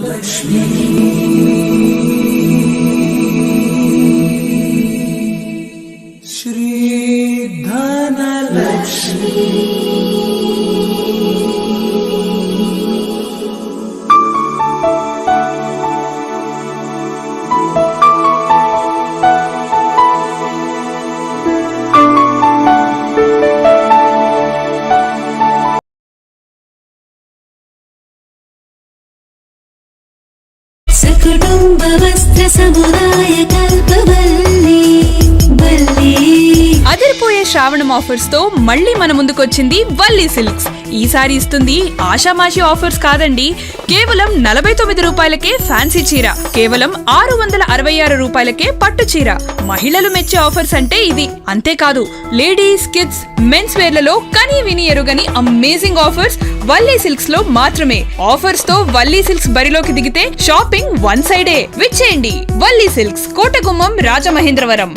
లక్ష్మీ శ్రీ ధనలక్ష్మి కుటుంబ వస్త్ర సముదాయ కల్పవల్లి అదిరిపోయే శ్రావణం ఆఫర్స్ తో మళ్ళీ మన ముందుకొచ్చింది వల్లీ సిల్క్స్. ఈసారి ఇస్తుంది ఆషామాషి ఆఫర్స్ కాదండి. కేవలం 49 రూపాయలకే ఫ్యాన్సీ చీర, కేవలం 666 రూపాయలకే పట్టు చీర. మహిళలు మెచ్చే ఆఫర్స్ అంటే ఇది. అంతేకాదు లేడీస్, కిడ్స్, మెన్స్ వేర్లలో కని విని ఎరుగని అమేజింగ్ ఆఫర్స్ వల్లీ సిల్క్స్ లో మాత్రమే. ఆఫర్స్ తో వల్లీ సిల్క్స్ బరిలోకి దిగితే షాపింగ్ వన్ సైడే. విచ్చేయండి Valli Silks, Kotagummam, Rajamahendravaram.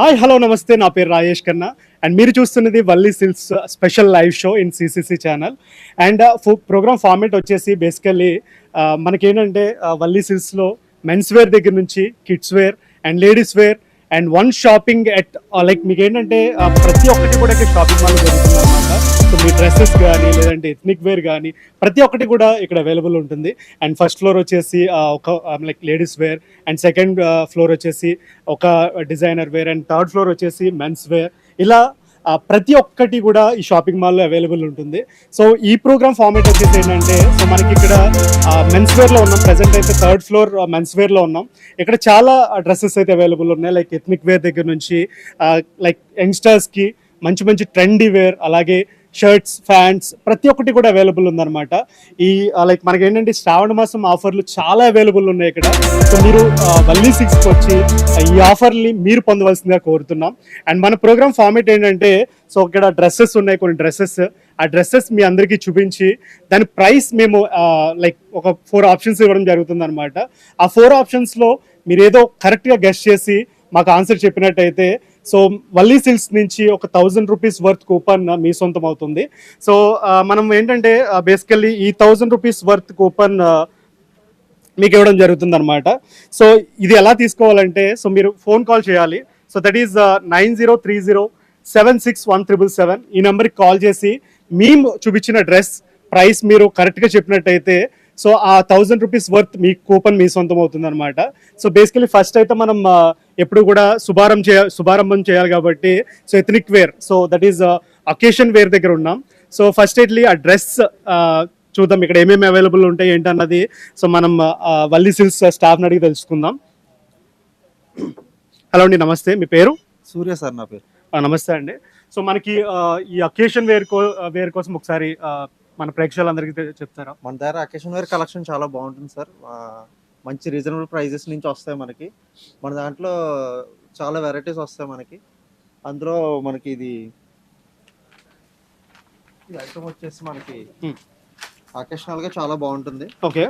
Hi hello నమస్తే, నా పేరు రాజేష్ ఖన్నా అండ్ మీరు చూస్తున్నది Valli Silks special live show in CCC channel. And program format వచ్చేసి బేసికల్లీ మనకేంటంటే వల్లీ సిల్క్స్లో మెన్స్ వేర్ దగ్గర నుంచి kids wear and ladies wear and one shopping at like మీకు ఏంటంటే ప్రతి ఒక్కటి కూడా ఇక్కడ షాపింగ్ మాల్ జరుగుతుంది అనమాట. సో మీ డ్రెస్సెస్ కానీ లేదంటే ఎథ్నిక్ వేర్ కానీ ప్రతి ఒక్కటి కూడా ఇక్కడ అవైలబుల్ ఉంటుంది. అండ్ ఫస్ట్ ఫ్లోర్ వచ్చేసి ఒక like ladies wear and second floor వచ్చేసి ఒక designer wear and third floor వచ్చేసి మెన్స్ వేర్. ఇలా ప్రతి ఒక్కటి కూడా ఈ షాపింగ్ మాల్లో అవైలబుల్ ఉంటుంది. సో ఈ ప్రోగ్రామ్ ఫార్మేట్ వచ్చేసి ఏంటంటే సో మనకి ఇక్కడ మెన్స్ వేర్లో ఉన్నాం. ప్రజెంట్ అయితే థర్డ్ ఫ్లోర్ మెన్స్ వేర్లో ఉన్నాం. ఇక్కడ చాలా డ్రెస్సెస్ అయితే అవైలబుల్ ఉన్నాయి. లైక్ ఎథ్నిక్ వేర్ దగ్గర నుంచి లైక్ యంగ్స్టర్స్కి మంచి మంచి ట్రెండీ వేర్, అలాగే షర్ట్స్, ఫ్యాంట్స్ ప్రతి ఒక్కటి కూడా అవైలబుల్ ఉందన్నమాట. ఈ లైక్ మనకి ఏంటంటే శ్రావణ మాసం ఆఫర్లు చాలా అవైలబుల్ ఉన్నాయి ఇక్కడ. సో మీరు వల్లీ సిల్క్స్కి వచ్చి ఈ ఆఫర్ని మీరు పొందవలసిందిగా కోరుతున్నాం. అండ్ మన ప్రోగ్రామ్ ఫార్మేట్ ఏంటంటే సో ఇక్కడ డ్రెస్సెస్ ఉన్నాయి, కొన్ని డ్రెస్సెస్. ఆ డ్రెస్సెస్ మీ అందరికీ చూపించి దాని ప్రైస్ మేము లైక్ ఒక 4 ఆప్షన్స్ ఇవ్వడం జరుగుతుంది అనమాట. ఆ 4 ఆప్షన్స్లో మీరు ఏదో కరెక్ట్గా గెస్ట్ చేసి మాకు ఆన్సర్ చెప్పినట్టయితే సో వల్లీ సిల్క్స్ నుంచి ఒక 1000 రూపీస్ వర్త్ కూపన్ మీ సొంతం అవుతుంది. సో మనం ఏంటంటే బేసికల్లీ ఈ 1000 రూపీస్ వర్త్ కూపన్ మీకు ఇవ్వడం జరుగుతుంది అనమాట. సో ఇది ఎలా తీసుకోవాలంటే సో మీరు ఫోన్ కాల్ చేయాలి. So that is 9030761777. ఈ నెంబర్కి కాల్ చేసి మేము చూపించిన డ్రెస్ ప్రైస్ మీరు కరెక్ట్గా చెప్పినట్టయితే సో ఆ 1000 రూపీస్ వర్త్ మీ కూపన్ మీ సొంతం అవుతుంది అనమాట. సో బేసికలీ ఫస్ట్ అయితే మనం ఎప్పుడు కూడా శుభారంభం చేయాలి కాబట్టి so ethnic wear, so that is occasion wear దగ్గర ఉన్నాం. సో ఫస్ట్ ఎట్లీ ఆ డ్రెస్ చూద్దాం ఇక్కడ ఏమేమి అవైలబుల్ ఉంటాయి ఏంటన్నది. సో మనం వల్లీ సిల్క్స్ స్టాఫ్ని అడిగి తెలుసుకుందాం. హలో అండి, నమస్తే, మీ పేరు? సూర్య సార్ నా పేరు. నమస్తే అండి. సో మనకి ఈ అకేషన్ వేర్ కోసం ఒకసారి మన ప్రేక్షకులందరికీ చెప్తారా? మన దగ్గర అకేషన్ వేర్ కలెక్షన్ చాలా బాగుంటుంది సార్. మంచి రీజనబుల్ ప్రైజెస్ నుంచి వస్తాయి మనకి. మన దాంట్లో చాలా వెరైటీస్ వస్తాయి మనకి. అందులో మనకి ఇది ఐటమ్ వచ్చేసి మనకి అకేషనల్గా చాలా బాగుంటుంది. ఓకే,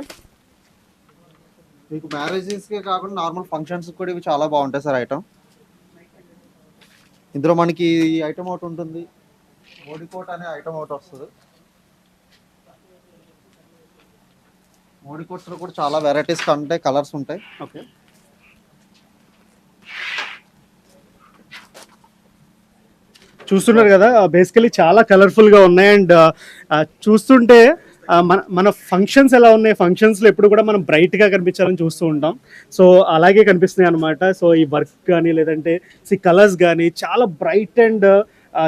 మీకు మ్యారేజెస్కే కాకుండా నార్మల్ ఫంక్షన్స్కి కూడా ఇవి చాలా బాగుంటాయి సార్ ఐటమ్. ఇందులో మనకి ఈ ఐటమ్ ఒకటి ఉంటుంది, మోడీకోట్ అనే ఐటమ్ ఒకటి వస్తుంది. మోడీకోట్స్లో కూడా చాలా వెరైటీస్ ఉంటాయి, కలర్స్ ఉంటాయి. ఓకే, చూస్తున్నారు కదా బేసికలీ చాలా కలర్ఫుల్గా ఉన్నాయి. అండ్ చూస్తుంటే మన ఫంక్షన్స్ ఎలా ఉన్నాయి, ఫంక్షన్స్లో ఎప్పుడు కూడా మనం బ్రైట్గా కనిపించాలని చూస్తూ ఉంటాం. సో అలాగే కనిపిస్తున్నాయి అనమాట. సో ఈ వర్క్ కానీ లేదంటే ఈ కలర్స్ కానీ చాలా బ్రైట్ అండ్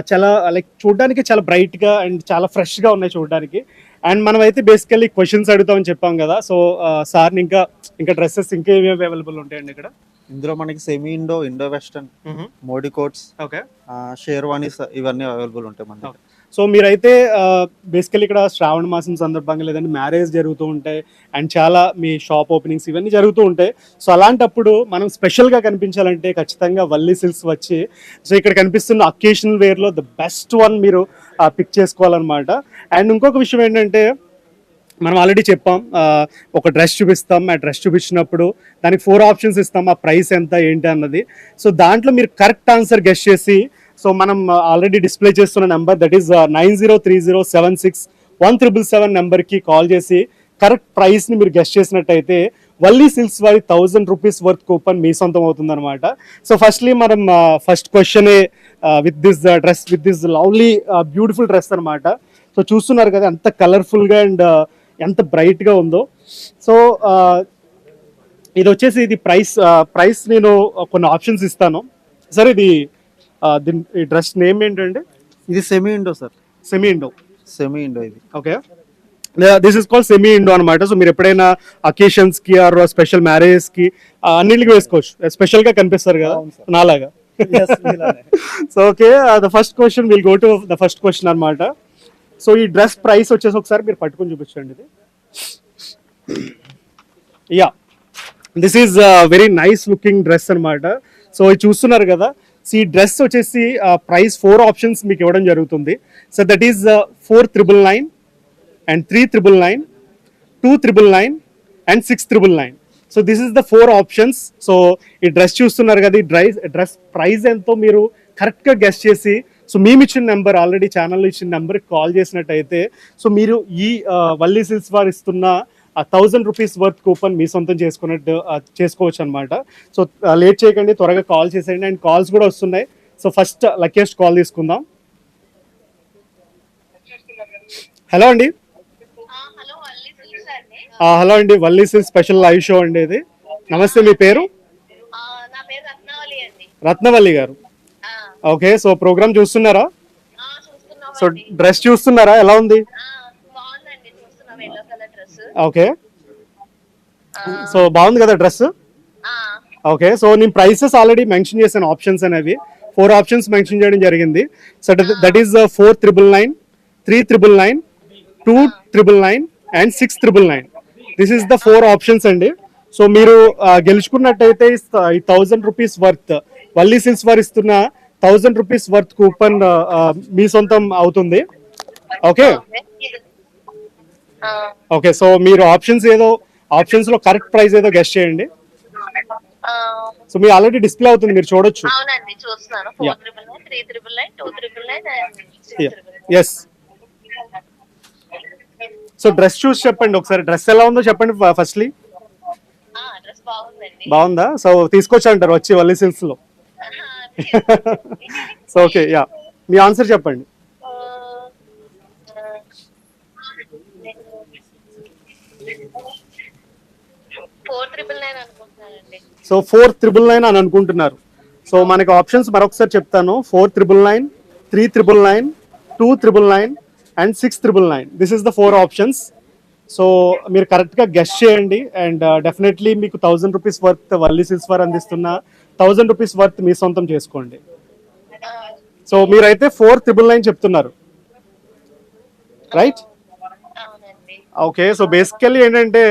చాలా లైక్ చూడడానికి చాలా బ్రైట్గా అండ్ చాలా ఫ్రెష్గా ఉన్నాయి చూడడానికి. అండ్ మనం అయితే బేసికల్లీ క్వశ్చన్స్ అడుగుతామని చెప్పాం కదా. సో సార్ని ఇంకా డ్రెస్సెస్ ఇంకా ఏమేమి అవైలబుల్ ఉంటాయండి ఇక్కడ? ఇందులో మనకి semi Indo, Indo western, Modi coats, okay, sherwanis ఇవన్నీ అవైలబుల్ ఉంటాయి మన దగ్గర. సో మీరైతే బేసికలీ ఇక్కడ శ్రావణ మాసం సందర్భంగా లేదంటే మ్యారేజ్ జరుగుతూ ఉంటాయి అండ్ చాలా మీ షాప్ ఓపెనింగ్స్ ఇవన్నీ జరుగుతూ ఉంటాయి. సో అలాంటప్పుడు మనం స్పెషల్గా కనిపించాలంటే ఖచ్చితంగా వల్లీ సిల్క్స్ వచ్చి సో ఇక్కడ కనిపిస్తున్న అకేషనల్ వేర్లో ద బెస్ట్ వన్ మీరు పిక్ చేసుకోవాలన్నమాట. అండ్ ఇంకొక విషయం ఏంటంటే మనం ఆల్రెడీ చెప్పాం, ఒక డ్రెస్ చూపిస్తాం, ఆ డ్రెస్ చూపించినప్పుడు దానికి 4 ఆప్షన్స్ ఇస్తాం, ఆ ప్రైస్ ఎంత ఏంటి అన్నది. సో దాంట్లో మీరు కరెక్ట్ ఆన్సర్ గెస్ చేసి సో మనం ఆల్రెడీ డిస్ప్లే చేస్తున్న నెంబర్ దట్ ఈస్ 9030761777 నెంబర్కి కాల్ చేసి కరెక్ట్ ప్రైస్ని మీరు గెస్ట్ చేసినట్టయితే వల్లీ సిల్క్స్ వారి 1000 రూపీస్ వర్త్ కూపన్ మీ సొంతం అవుతుంది అనమాట. సో ఫస్ట్లీ మనం ఫస్ట్ క్వశ్చనే with this dress, with this lovely beautiful dress అనమాట. సో చూస్తున్నారు కదా ఎంత కలర్ఫుల్గా అండ్ ఎంత బ్రైట్గా ఉందో. సో ఇది వచ్చేసి ఇది ప్రైస్ నేను కొన్ని ఆప్షన్స్ ఇస్తాను సార్. ఇది ఈ డ్రెస్ నేమ్ ఏంటండి? ఇది semi Indo sir. Semi Indo ఇది. Okay, this is called semi Indo అనమాట. సో మీరు ఎప్పుడైనా అకేషన్స్ కి ఆర్ స్పెషల్ మ్యారేజెస్ కి అన్నింటికి వేసుకోవచ్చు, స్పెషల్ గా కనిపిస్తారు కదా నాలాగా. So okay, the first question will go to the first question అనమాట. సో ఈ డ్రెస్ ప్రైస్ వచ్చేసి ఒకసారి మీరు పట్టుకొని చూపించండి. ఇది yeah, this is very nice looking dress అనమాట. సో ఇది చూస్తున్నారు కదా. సో ఈ డ్రెస్ వచ్చేసి ప్రైస్ 4 ఆప్షన్స్ మీకు ఇవ్వడం జరుగుతుంది. So that is 4999 and 3999, 2999 and 6999. So this is the 4 options. So ఈ డ్రెస్ చూస్తున్నారు కదా, ఈ డ్రెస్ ప్రైస్ ఎంతో మీరు కరెక్ట్గా గెస్ట్ చేసి, సో మేము ఇచ్చిన నెంబర్, ఆల్రెడీ ఛానల్లో ఇచ్చిన నెంబర్కి కాల్ చేసినట్టయితే సో మీరు ఈ వల్లీ సిల్క్స్ వారు ఇస్తున్న 1000 రూపీస్ వర్త్ కూపన్ మీ సొంతం చేసుకోవచ్చు అనమాట. సో లేట్ చేయకండి, త్వరగా కాల్ చేసేయండి. అండ్ కాల్స్ కూడా వస్తున్నాయి. సో ఫస్ట్ లక్కీయెస్ట్ కాల్ తీసుకుందాం. హలో అండి. హలో అండి, Valli Silks special live show అండి ఇది. నమస్తే, మీ పేరు? రత్నవల్లి గారు. ఓకే, సో ప్రోగ్రామ్ చూస్తున్నారా? సో డ్రెస్ చూస్తున్నారా, ఎలా ఉంది? ఓకే, సో బాగుంది కదా డ్రెస్? ఓకే, సో నేను ప్రైసెస్ ఆల్రెడీ మెన్షన్ చేశాను, ఆప్షన్స్ అనేవి 4 ఆప్షన్స్ మెన్షన్ చేయడం జరిగింది. So that is 4999, 3999, 2999 and 6999. This is the 4 options అండి. సో మీరు గెలుచుకున్నట్టయితే ఈ 1000 రూపీస్ వర్త్ వల్లీ సిల్క్స్ వారు ఇస్తున్న 1000 రూపీస్ వర్త్ కూపన్ మీ సొంతం అవుతుంది. ఓకే ఓకే, సో మీరు ఆప్షన్స్ లో కరెక్ట్ ప్రైస్ ఏదో గెస్ట్ చేయండి. సో మీరు ఆల్రెడీ డిస్ప్లే అవుతుంది, మీరు చూడొచ్చు. ఎస్. సో డ్రెస్ చూసి చెప్పండి ఒకసారి, డ్రెస్ ఎలా ఉందో చెప్పండి ఫస్ట్లీ. బాగుందా? సో తీసుకొచ్చి అంటారు వచ్చి వల్లీ సిల్క్స్ లో. సో ఓకే, యా, మీ ఆన్సర్ చెప్పండి. సో 4999 అని అనుకుంటున్నారు. సో మనకి ఆప్షన్స్ మరొకసారి చెప్తాను. 4999, 3999, 2999 and 6999. This is the 4 options. So మీరు కరెక్ట్గా గెస్ట్ చేయండి. అండ్ డెఫినెట్లీ మీకు 1000 రూపీస్ వర్త్ వల్లీ సిల్క్స్ వారు అందిస్తున్న 1000 రూపీస్ వర్త్ మీ సొంతం చేసుకోండి. సో మీరైతే 4999 చెప్తున్నారు, రైట్? ఓకే, సో బేసికల్లీ ఏంటంటే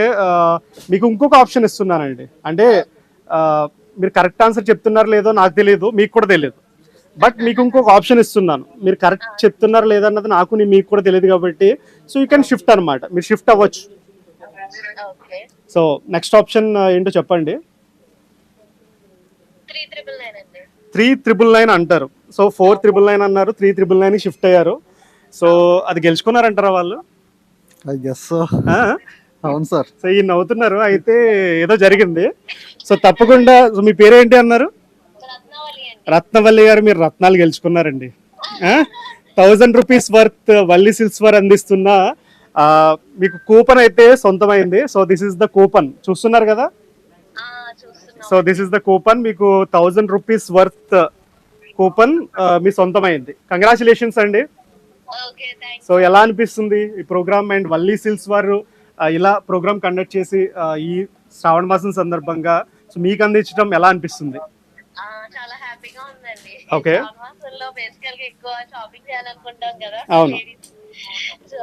మీకు ఇంకొక ఆప్షన్ ఇస్తున్నానండి. అంటే మీరు కరెక్ట్ ఆన్సర్ చెప్తున్నారు లేదో నాకు తెలియదు, మీకు కూడా తెలియదు. బట్ మీకు ఇంకొక ఆప్షన్ ఇస్తున్నాను. మీరు కరెక్ట్ చెప్తున్నారు లేదన్నది నాకు మీకు కూడా తెలియదు కాబట్టి సో యూ కెన్ షిఫ్ట్ అనమాట, మీరు షిఫ్ట్ అవ్వచ్చు. సో నెక్స్ట్ ఆప్షన్ ఏంటో చెప్పండి. 3999 అంటారు. సో 4999 అన్నారు, 3999 షిఫ్ట్ అయ్యారు. సో అది గెలుచుకున్నారంటారా వాళ్ళు? అవును సార్. సో ఈ నవ్వుతున్నారు, అయితే ఏదో జరిగింది. సో తప్పకుండా. సో మీ పేరేంటి అన్నారు? రత్నవల్లి గారు, మీరు రత్నాలు గెలుచుకున్నారండి. 1000 రూపీస్ వర్త్ వల్లీ సిల్క్స్ వారు అందిస్తున్న మీకు కూపన్ అయితే సొంతమైంది. So this is the coupon, చూస్తున్నారు కదా. So this is the coupon, మీకు 1000 రూపీస్ వర్త్ కూపన్ మీ సొంతమైంది. కంగ్రాచులేషన్స్ అండి. సో ఎలా అనిపిస్తుంది ఈ ప్రోగ్రామ్? అండ్ వల్లీ సిల్క్స్ వారు ఇలా ప్రోగ్రామ్ కండక్ట్ చేసి ఈ శ్రావణ మాసం సందర్భంగా సో మీకు అందించడం ఎలా అనిపిస్తుంది? చాలా హ్యాపీగా ఉందండి. ఓకే, బేసికల్ గా ఎక్కువ షాపింగ్ చేయాలనుకుంటాం కదా. అవును. So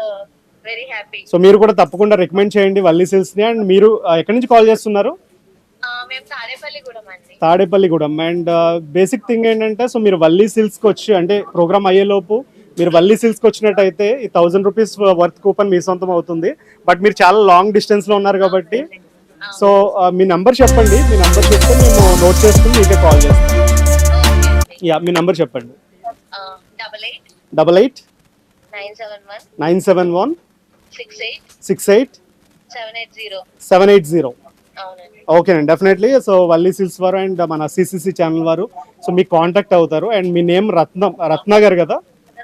very happy. సో మీరు కూడా తప్పకుండా రికమెండ్ చేయండి వల్లీ సిల్క్స్ ని. అండ్ మీరు ఎక్కడి నుంచి కాల్ చేస్తున్నారు? మేము తాడేపల్లిగూడెం అండి. తాడేపల్లిగూడెం. అండ్ బేసిక్ థింగ్ ఏంటంటే సో మీరు వల్లీ సిల్క్స్కి వచ్చి, అంటే ప్రోగ్రామ్ అయ్యేలోపు మీరు వల్లీ సిల్క్స్కి వచ్చినట్టయితే ఈ 1000 రూపీస్ వర్త్ కూపన్ మీ సొంతం అవుతుంది. బట్ మీరు చాలా లాంగ్ డిస్టెన్స్ లో ఉన్నారు కాబట్టి సో మీ నంబర్ చెప్పండి. మీ నంబర్ చెప్తే మేము నోట్ చేసుకుని మీకే కాల్ చేస్తాం. యా, మీ నంబర్ చెప్పండి. 88 88 971 971 68 68 780. 780. అవునండి. ఓకేనండి, డెఫినెట్లీ. సో వల్లీ సిల్స్ వారు అండ్ మన సిసిసి ఛానల్ వారు సో మీకు కాంటాక్ట్ అవుతారు. అండ్ మీ నేమ్ రత్న గారు కదా?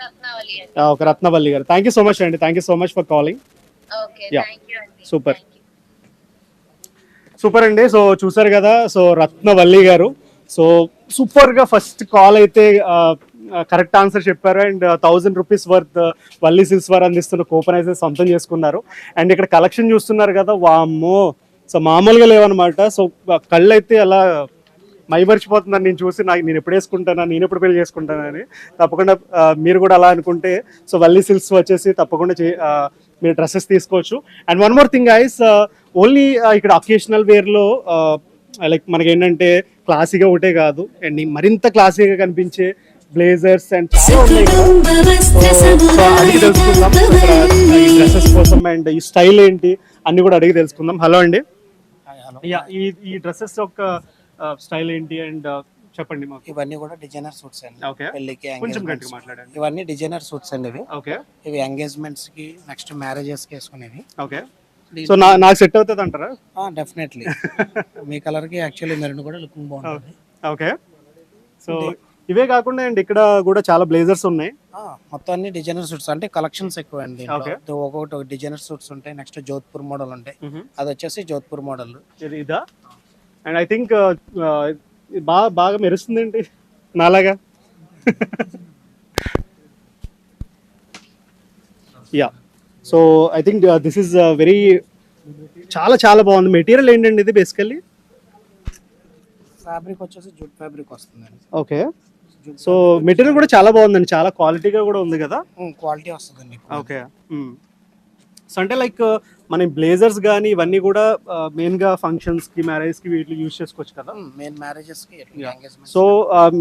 రత్నావళి అండి. ఓకే, రత్నవల్లి గారు. థ్యాంక్ యూ సో మచ్ అండి, thank you so much for calling. Okay, Yeah. Thank you అండి. Super. Thank you. సూపర్ అండి. సో చూసారు కదా, సో రత్నవల్లి గారు సో సూపర్గా ఫస్ట్ కాల్ అయితే కరెక్ట్ ఆన్సర్ చెప్పారు. అండ్ 1000 రూపీస్ వర్త్ వల్లీ సిల్స్ వారు అందిస్తున్న కూపన్ అయితే సొంతం చేసుకున్నారు. అండ్ ఇక్కడ కలెక్షన్ చూస్తున్నారు కదా, వామ్మో సో మామూలుగా లేవన్నమాట. సో కళ్ళు అయితే అలా మైమర్చిపోతున్నాను నేను చూసి, నేను ఎప్పుడు వేసుకుంటానా, నేను ఎప్పుడు పెళ్లి చేసుకుంటానని. తప్పకుండా మీరు కూడా అలా అనుకుంటే సో వల్లీ సిల్క్స్ వచ్చేసి తప్పకుండా మీరు డ్రెస్సెస్ తీసుకోవచ్చు. And one more thing guys, only ఇక్కడ అకేషనల్ వేర్లో లైక్ మనకి ఏంటంటే క్లాసీగా ఒకటే కాదు, అండ్ మరింత క్లాసీగా కనిపించే బ్లేజర్స్ అండ్ చాలా ఉన్నాయి కదా. సో అడిగి తెలుసుకుందాం ఈ డ్రెస్సెస్ కోసం అండ్ ఈ స్టైల్ ఏంటి అన్ని కూడా అడిగి తెలుసుకుందాం. హలో అండి. ఈ డ్రెస్సెస్ యొక్క స్టైల్ ఏంటి అండ్ చెప్పండి మాకు. ఇవన్నీ కూడా డిజైనర్ సూట్స్ అండి. ఓకే, పెళ్లికి కొంచెం గట్టిగా మాట్లాడండి. ఇవన్నీ డిజైనర్ సూట్స్ అండి. ఇవి ఓకే, ఇవి ఎంగేజ్మెంట్స్ కి నెక్స్ట్ మ్యారేజెస్ కి వేసుకునేవి. ఓకే. సో నాకు సెట్ అవుతుంది అంటారా? డెఫినెట్లీ మీ కలర్ కి యాక్చువల్లీ మెరూన్ కూడా లుకింగ్ బాగుంటుంది. ఓకే. సో ఇవే కాకుండా అండ్ ఇక్కడ కూడా చాలా బ్లేజర్స్ ఉన్నాయి. మొత్తం అన్ని డిజైనర్ సూట్స్ అంటే కలెక్షన్స్ ఎక్కువ అండి. Okay. ఒక్కొక్కటి డిజైనర్ సూట్స్ ఉంటాయి. నెక్స్ట్ జోధ్పూర్ మోడల్ ఉంటాయి. అది వచ్చేసి జోధ్పూర్ మోడల్. ఇదా? అండ్ ఐ థింక్ బాగా మెరుస్తుంది ఏంటి నాలాగా? Yeah, so I think this is very చాలా బాగుంది. మెటీరియల్ ఏంటండి ఇది బేసికల్లీ? ఫ్యాబ్రిక్ వచ్చేసి జూట్ ఫ్యాబ్రిక్ వస్తుందండి. ఓకే. సో మెటీరియల్ కూడా చాలా బాగుందండి, చాలా క్వాలిటీగా కూడా ఉంది కదా? క్వాలిటీ వస్తుందండి. ఓకే. సో అంటే లైక్ మన బ్లేజర్స్ కానీ ఇవన్నీ కూడా మెయిన్గా ఫంక్షన్స్కి, మ్యారేజ్కి వీటిని యూజ్ చేసుకోవచ్చు కదా? మెయిన్ మ్యారేజెస్ కి ఎంగేజ్మెంట్. సో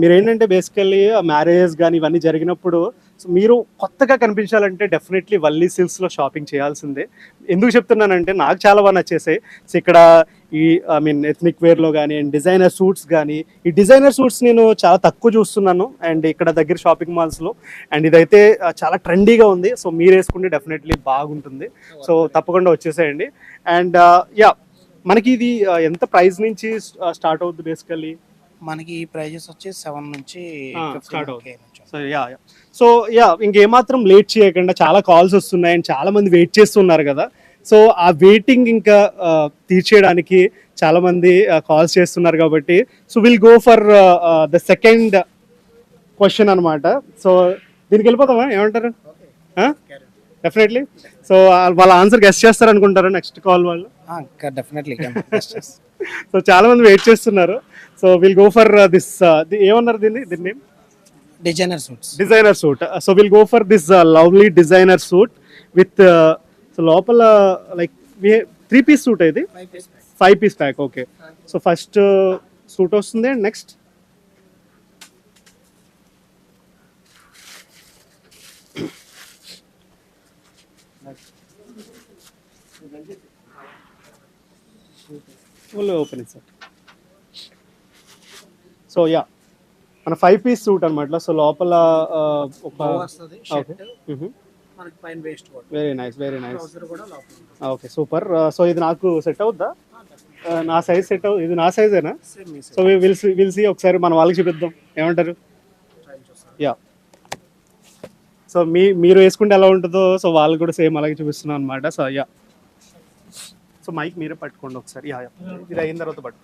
మీరు ఏంటంటే బేసికల్లీ మ్యారేజెస్ కానీ ఇవన్నీ జరిగినప్పుడు సో మీరు కొత్తగా కనిపించాలంటే డెఫినెట్లీ వల్లీ సిల్క్స్లో షాపింగ్ చేయాల్సిందే. ఎందుకు చెప్తున్నానంటే నాకు చాలా బాగా నచ్చేసాయి. సో ఇక్కడ ఈ ఐ మీన్ ఎథ్నిక్ వేర్లో కానీ అండ్ డిజైనర్ సూట్స్ కానీ, ఈ డిజైనర్ సూట్స్ నేను చాలా తక్కువ చూస్తున్నాను అండ్ ఇక్కడ దగ్గర షాపింగ్ మాల్స్లో. అండ్ ఇదైతే చాలా ట్రెండీగా ఉంది. సో మీరు వేసుకుంటే డెఫినెట్లీ బాగుంటుంది. సో తప్పకుండా వచ్చేసేయండి. అండ్ యా, మనకి ఇది ఎంత ప్రైస్ నుంచి స్టార్ట్ అవుతుంది బేసికల్లీ? మనకి ఈ ప్రైజెస్ వచ్చి 7 నుంచి స్టార్ట్ అవుతుంది. సో యా ఇంకేమాత్రం లేట్ చేయకుండా, చాలా కాల్స్ వస్తున్నాయి అండ్ చాలా మంది వెయిట్ చేస్తున్నారు కదా. సో ఆ వెయిటింగ్ ఇంకా తీర్చేయడానికి చాలా మంది కాల్స్ చేస్తున్నారు కాబట్టి so will go for the second question అనమాట. సో దీనికి వెళ్ళిపోతామా, ఏమంటారు? డెఫినెట్లీ. సో వాళ్ళ ఆన్సర్ గెస్ట్ చేస్తారు అనుకుంటారా నెక్స్ట్ కాల్ వాళ్ళు? డెఫినెట్లీ. సో చాలా మంది వెయిట్ చేస్తున్నారు. So will go for this ఏమన్నారు దీన్ని designer suits. Designer suit. So will go for this lovely designer suit with so లోపల లైక్ 3-piece సూట్. ఇది 5-piece pack. Okay. So first suit వస్తుంది and next opening sir. So yeah మన 5-piece suit అనమాట. So లోపల ఒక very nice, very nice. Okay, super. So ఇది నాకు set అవుద్దా? నా సైజ్ సెట్ అవు, ఇది నా సైజేనా? సో విల్ సీ ఒకసారి మన వాళ్ళకి చూపిద్దాం, ఏమంటారు? యా, సో మీరు వేసుకుంటే ఎలా ఉంటుందో సో వాళ్ళు కూడా సేమ్ అలాగే చూపిస్తున్నాం అనమాట. సో యా, సో మైక్ మీరే పట్టుకోండి ఒకసారి. యా, ఇది అయిన తర్వాత పట్టు.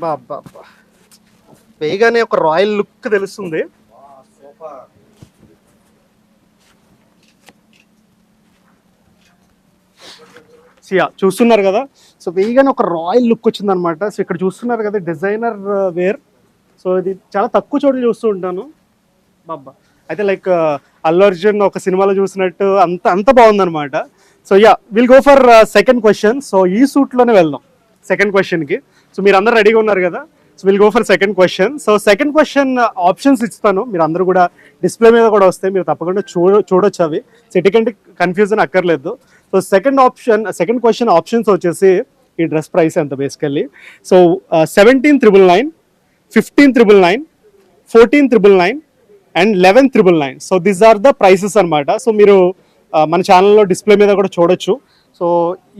బాబా, వేగానే ఒక రాయల్ లుక్ తెలుస్తుంది. సియా చూస్తున్నారు కదా, సో వేగానే ఒక రాయల్ లుక్ వచ్చింది అనమాట. సో ఇక్కడ చూస్తున్నారు కదా డిజైనర్ వేర్. సో ఇది చాలా తక్కువ చోట్ల చూస్తూ ఉంటాను బాబా. అయితే లైక్ అల్లు అర్జున్ ఒక సినిమాలో చూసినట్టు అంత బాగుందనమాట. So yeah, will go for second question. So ఈ సూట్లోనే వెళ్దాం సెకండ్ క్వశ్చన్కి. సో మీరు అందరూ రెడీగా ఉన్నారు కదా, so will go for second question. So second question options ఇస్తాను, మీరు అందరూ కూడా డిస్ప్లే మీద కూడా వస్తాయి, మీరు తప్పకుండా చూడొచ్చు అవి. సో ఎటువంటి కన్ఫ్యూజన్ అక్కర్లేదు. సో సెకండ్ క్వశ్చన్ ఆప్షన్స్ వచ్చేసి ఈ డ్రెస్ ప్రైస్ ఎంత basically. So 17,999, 15,999, 14,999 and 11,999. So these are the prices అనమాట. సో మీరు మన ఛానల్లో డిస్ప్లే మీద కూడా చూడొచ్చు. సో